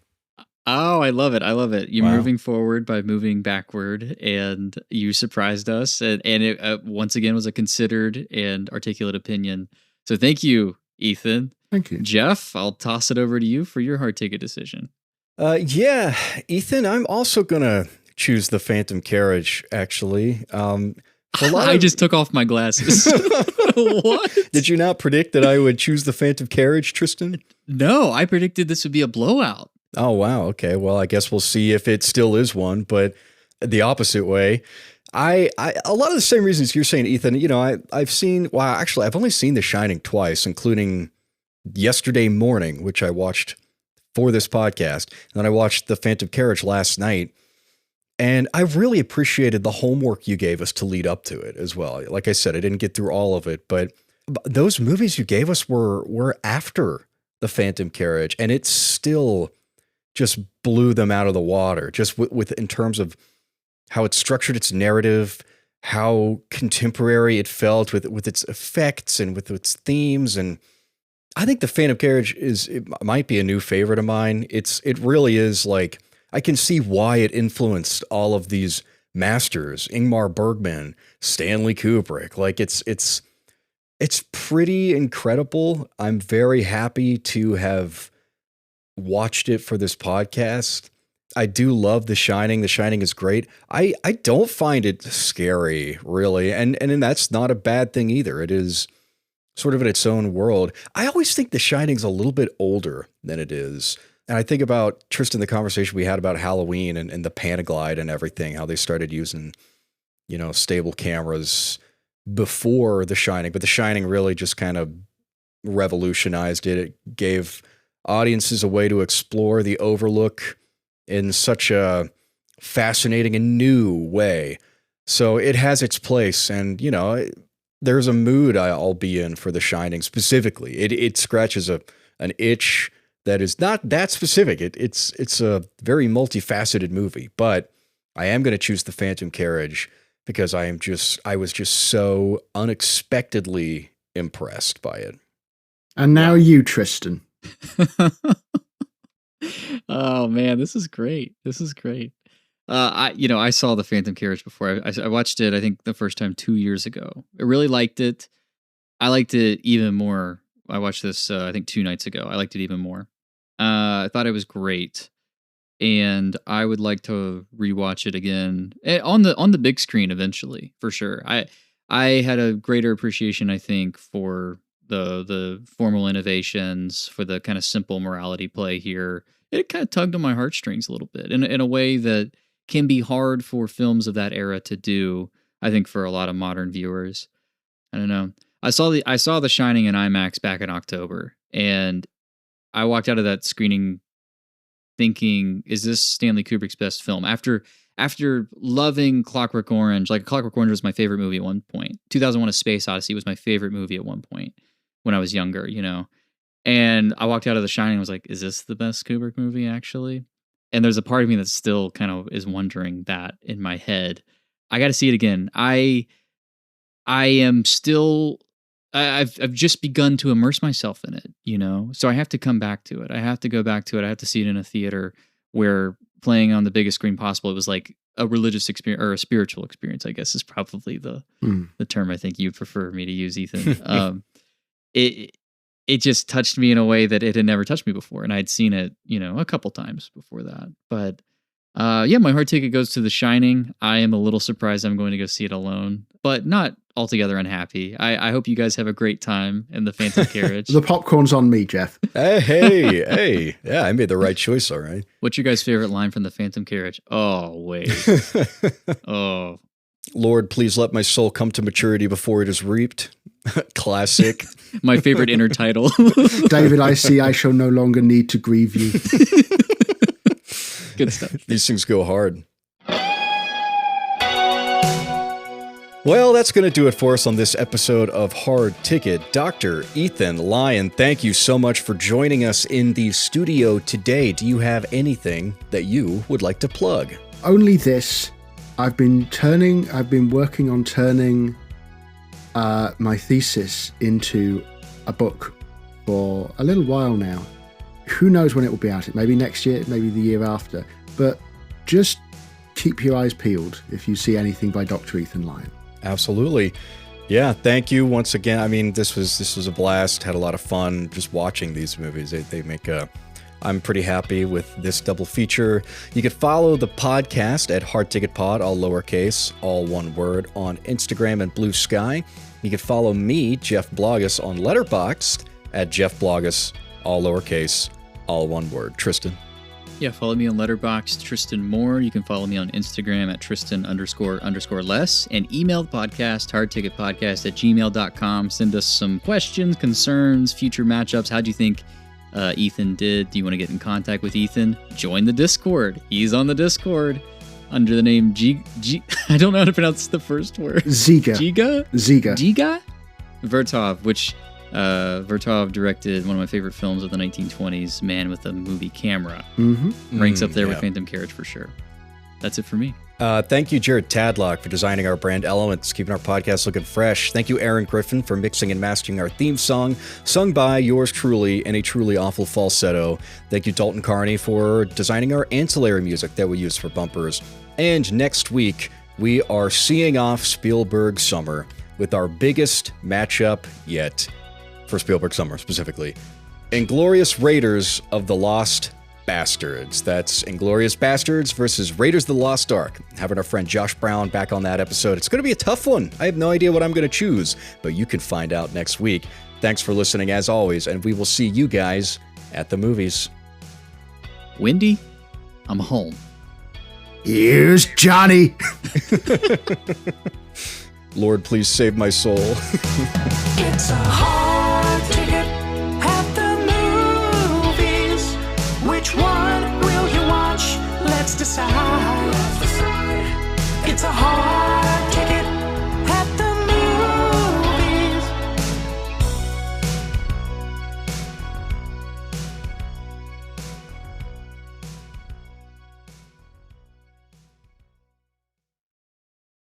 [SPEAKER 2] Oh, I love it. I love it. You're moving forward by moving backward, and you surprised us. And it once again was a considered and articulate opinion. So thank you, Ethan.
[SPEAKER 3] Thank you.
[SPEAKER 2] Jeff, I'll toss it over to you for your hard ticket decision.
[SPEAKER 1] Yeah, Ethan, I'm also going to choose The Phantom Carriage, actually.
[SPEAKER 2] I just took off my glasses. What?
[SPEAKER 1] Did you not predict that I would choose The Phantom Carriage, Tristan?
[SPEAKER 2] No, I predicted this would be a blowout.
[SPEAKER 1] Oh, wow. Okay. Well, I guess we'll see if it still is one, but the opposite way. A lot of the same reasons you're saying, Ethan, I've only seen The Shining twice, including yesterday morning, which I watched for this podcast. And then I watched The Phantom Carriage last night. And I really appreciated the homework you gave us to lead up to it as well. Like I said, I didn't get through all of it, but those movies you gave us were after The Phantom Carriage, and it still just blew them out of the water, just with in terms of how it structured its narrative, how contemporary it felt with its effects and with its themes. And I think The Phantom Carriage might be a new favorite of mine. It really is, like, I can see why it influenced all of these masters, Ingmar Bergman, Stanley Kubrick. Like, it's pretty incredible. I'm very happy to have watched it for this podcast. I do love The Shining. The Shining is great. I don't find it scary, really. And that's not a bad thing either. It is sort of in its own world. I always think The Shining's a little bit older than it is. And I think about, Tristan, the conversation we had about Halloween and the Panaglide and everything, how they started using, stable cameras before The Shining. But The Shining really just kind of revolutionized it. It gave audiences a way to explore the Overlook in such a fascinating and new way. So it has its place. And, there's a mood I'll be in for The Shining specifically. It scratches an itch that is not that specific. It's a very multifaceted movie, but I am going to choose The Phantom Carriage because I was just so unexpectedly impressed by it.
[SPEAKER 3] And now you, Tristan.
[SPEAKER 2] Oh man, this is great. This is great. I saw The Phantom Carriage before. I watched it, I think, the first time 2 years ago. I really liked it. I liked it even more. I watched this, I think, 2 nights ago. I liked it even more. I thought it was great. And I would like to rewatch it again on the big screen eventually, for sure. I had a greater appreciation, I think, for the formal innovations, for the kind of simple morality play here. It kind of tugged on my heartstrings a little bit in a way that can be hard for films of that era to do, I think, for a lot of modern viewers. I don't know. I saw The Shining in IMAX back in October, and I walked out of that screening thinking, is this Stanley Kubrick's best film? After loving Clockwork Orange, like Clockwork Orange was my favorite movie at one point. 2001: A Space Odyssey was my favorite movie at one point when I was younger, And I walked out of The Shining and was like, is this the best Kubrick movie, actually? And there's a part of me that still kind of is wondering that in my head. I got to see it again. I am still... I've just begun to immerse myself in it, So I have to come back to it. I have to go back to it. I have to see it in a theater where playing on the biggest screen possible, it was like a religious experience or a spiritual experience, I guess is probably the term I think you'd prefer me to use, Ethan. It just touched me in a way that it had never touched me before. And I'd seen it, a couple times before that. But my heart ticket goes to The Shining. I am a little surprised I'm going to go see it alone, but not altogether unhappy. I hope you guys have a great time in The Phantom Carriage.
[SPEAKER 3] The popcorn's on me, Jeff.
[SPEAKER 1] Hey. Yeah, I made the right choice, all right.
[SPEAKER 2] What's your guys' favorite line from The Phantom Carriage? Oh, wait. Oh.
[SPEAKER 1] Lord, please let my soul come to maturity before it is reaped. Classic.
[SPEAKER 2] My favorite inner title.
[SPEAKER 3] David, I see I shall no longer need to grieve you.
[SPEAKER 2] Good stuff.
[SPEAKER 1] These things go hard. Well, that's going to do it for us on this episode of Hard Ticket. Dr. Ethan Lyon, thank you so much for joining us in the studio today. Do you have anything that you would like to plug?
[SPEAKER 3] Only this. I've been working on turning my thesis into a book for a little while now. Who knows when it will be out? It may be next year, maybe the year after. But just keep your eyes peeled if you see anything by Dr. Ethan Lyon.
[SPEAKER 1] Absolutely. Yeah, thank you once again. I mean, this was a blast. Had a lot of fun just watching these movies. They make I'm pretty happy with this double feature. You can follow the podcast at Hard Ticket Pod, all lowercase, all one word, on Instagram and Blue Sky. You can follow me, Jeff Blogus, on Letterboxd at Jeff Blogus, all lowercase, all one word. Tristan?
[SPEAKER 2] Yeah, follow me on Letterboxd, Tristan Moore. You can follow me on Instagram at Tristan__less, and email the podcast, hardticketpodcast@gmail.com. Send us some questions, concerns, future matchups. How do you think Ethan did? Do you want to get in contact with Ethan? Join the Discord. He's on the Discord under the name G. I don't know how to pronounce the first word.
[SPEAKER 3] Ziga.
[SPEAKER 2] Vertov, which Vertov directed one of my favorite films of the 1920s, Man with a Movie Camera. Ranks up there with Phantom Carriage for sure. That's it for me.
[SPEAKER 1] Thank you, Jared Tadlock, for designing our brand elements, keeping our podcast looking fresh. Thank you, Aaron Griffin, for mixing and mastering our theme song, sung by yours truly in a truly awful falsetto. Thank you, Dalton Carney, for designing our ancillary music that we use for bumpers. And next week, we are seeing off Spielberg Summer with our biggest matchup yet for Spielberg Summer specifically. Inglourious Raiders of the Lost Bastards. That's Inglourious Bastards versus Raiders of the Lost Ark. Having our friend Josh Brown back on that episode. It's going to be a tough one. I have no idea what I'm going to choose, but you can find out next week. Thanks for listening as always, and we will see you guys at the movies.
[SPEAKER 2] Wendy, I'm home.
[SPEAKER 3] Here's Johnny.
[SPEAKER 1] Lord, please save my soul.
[SPEAKER 7] It's a hard ticket at the movies. Which one will you watch? Let's decide.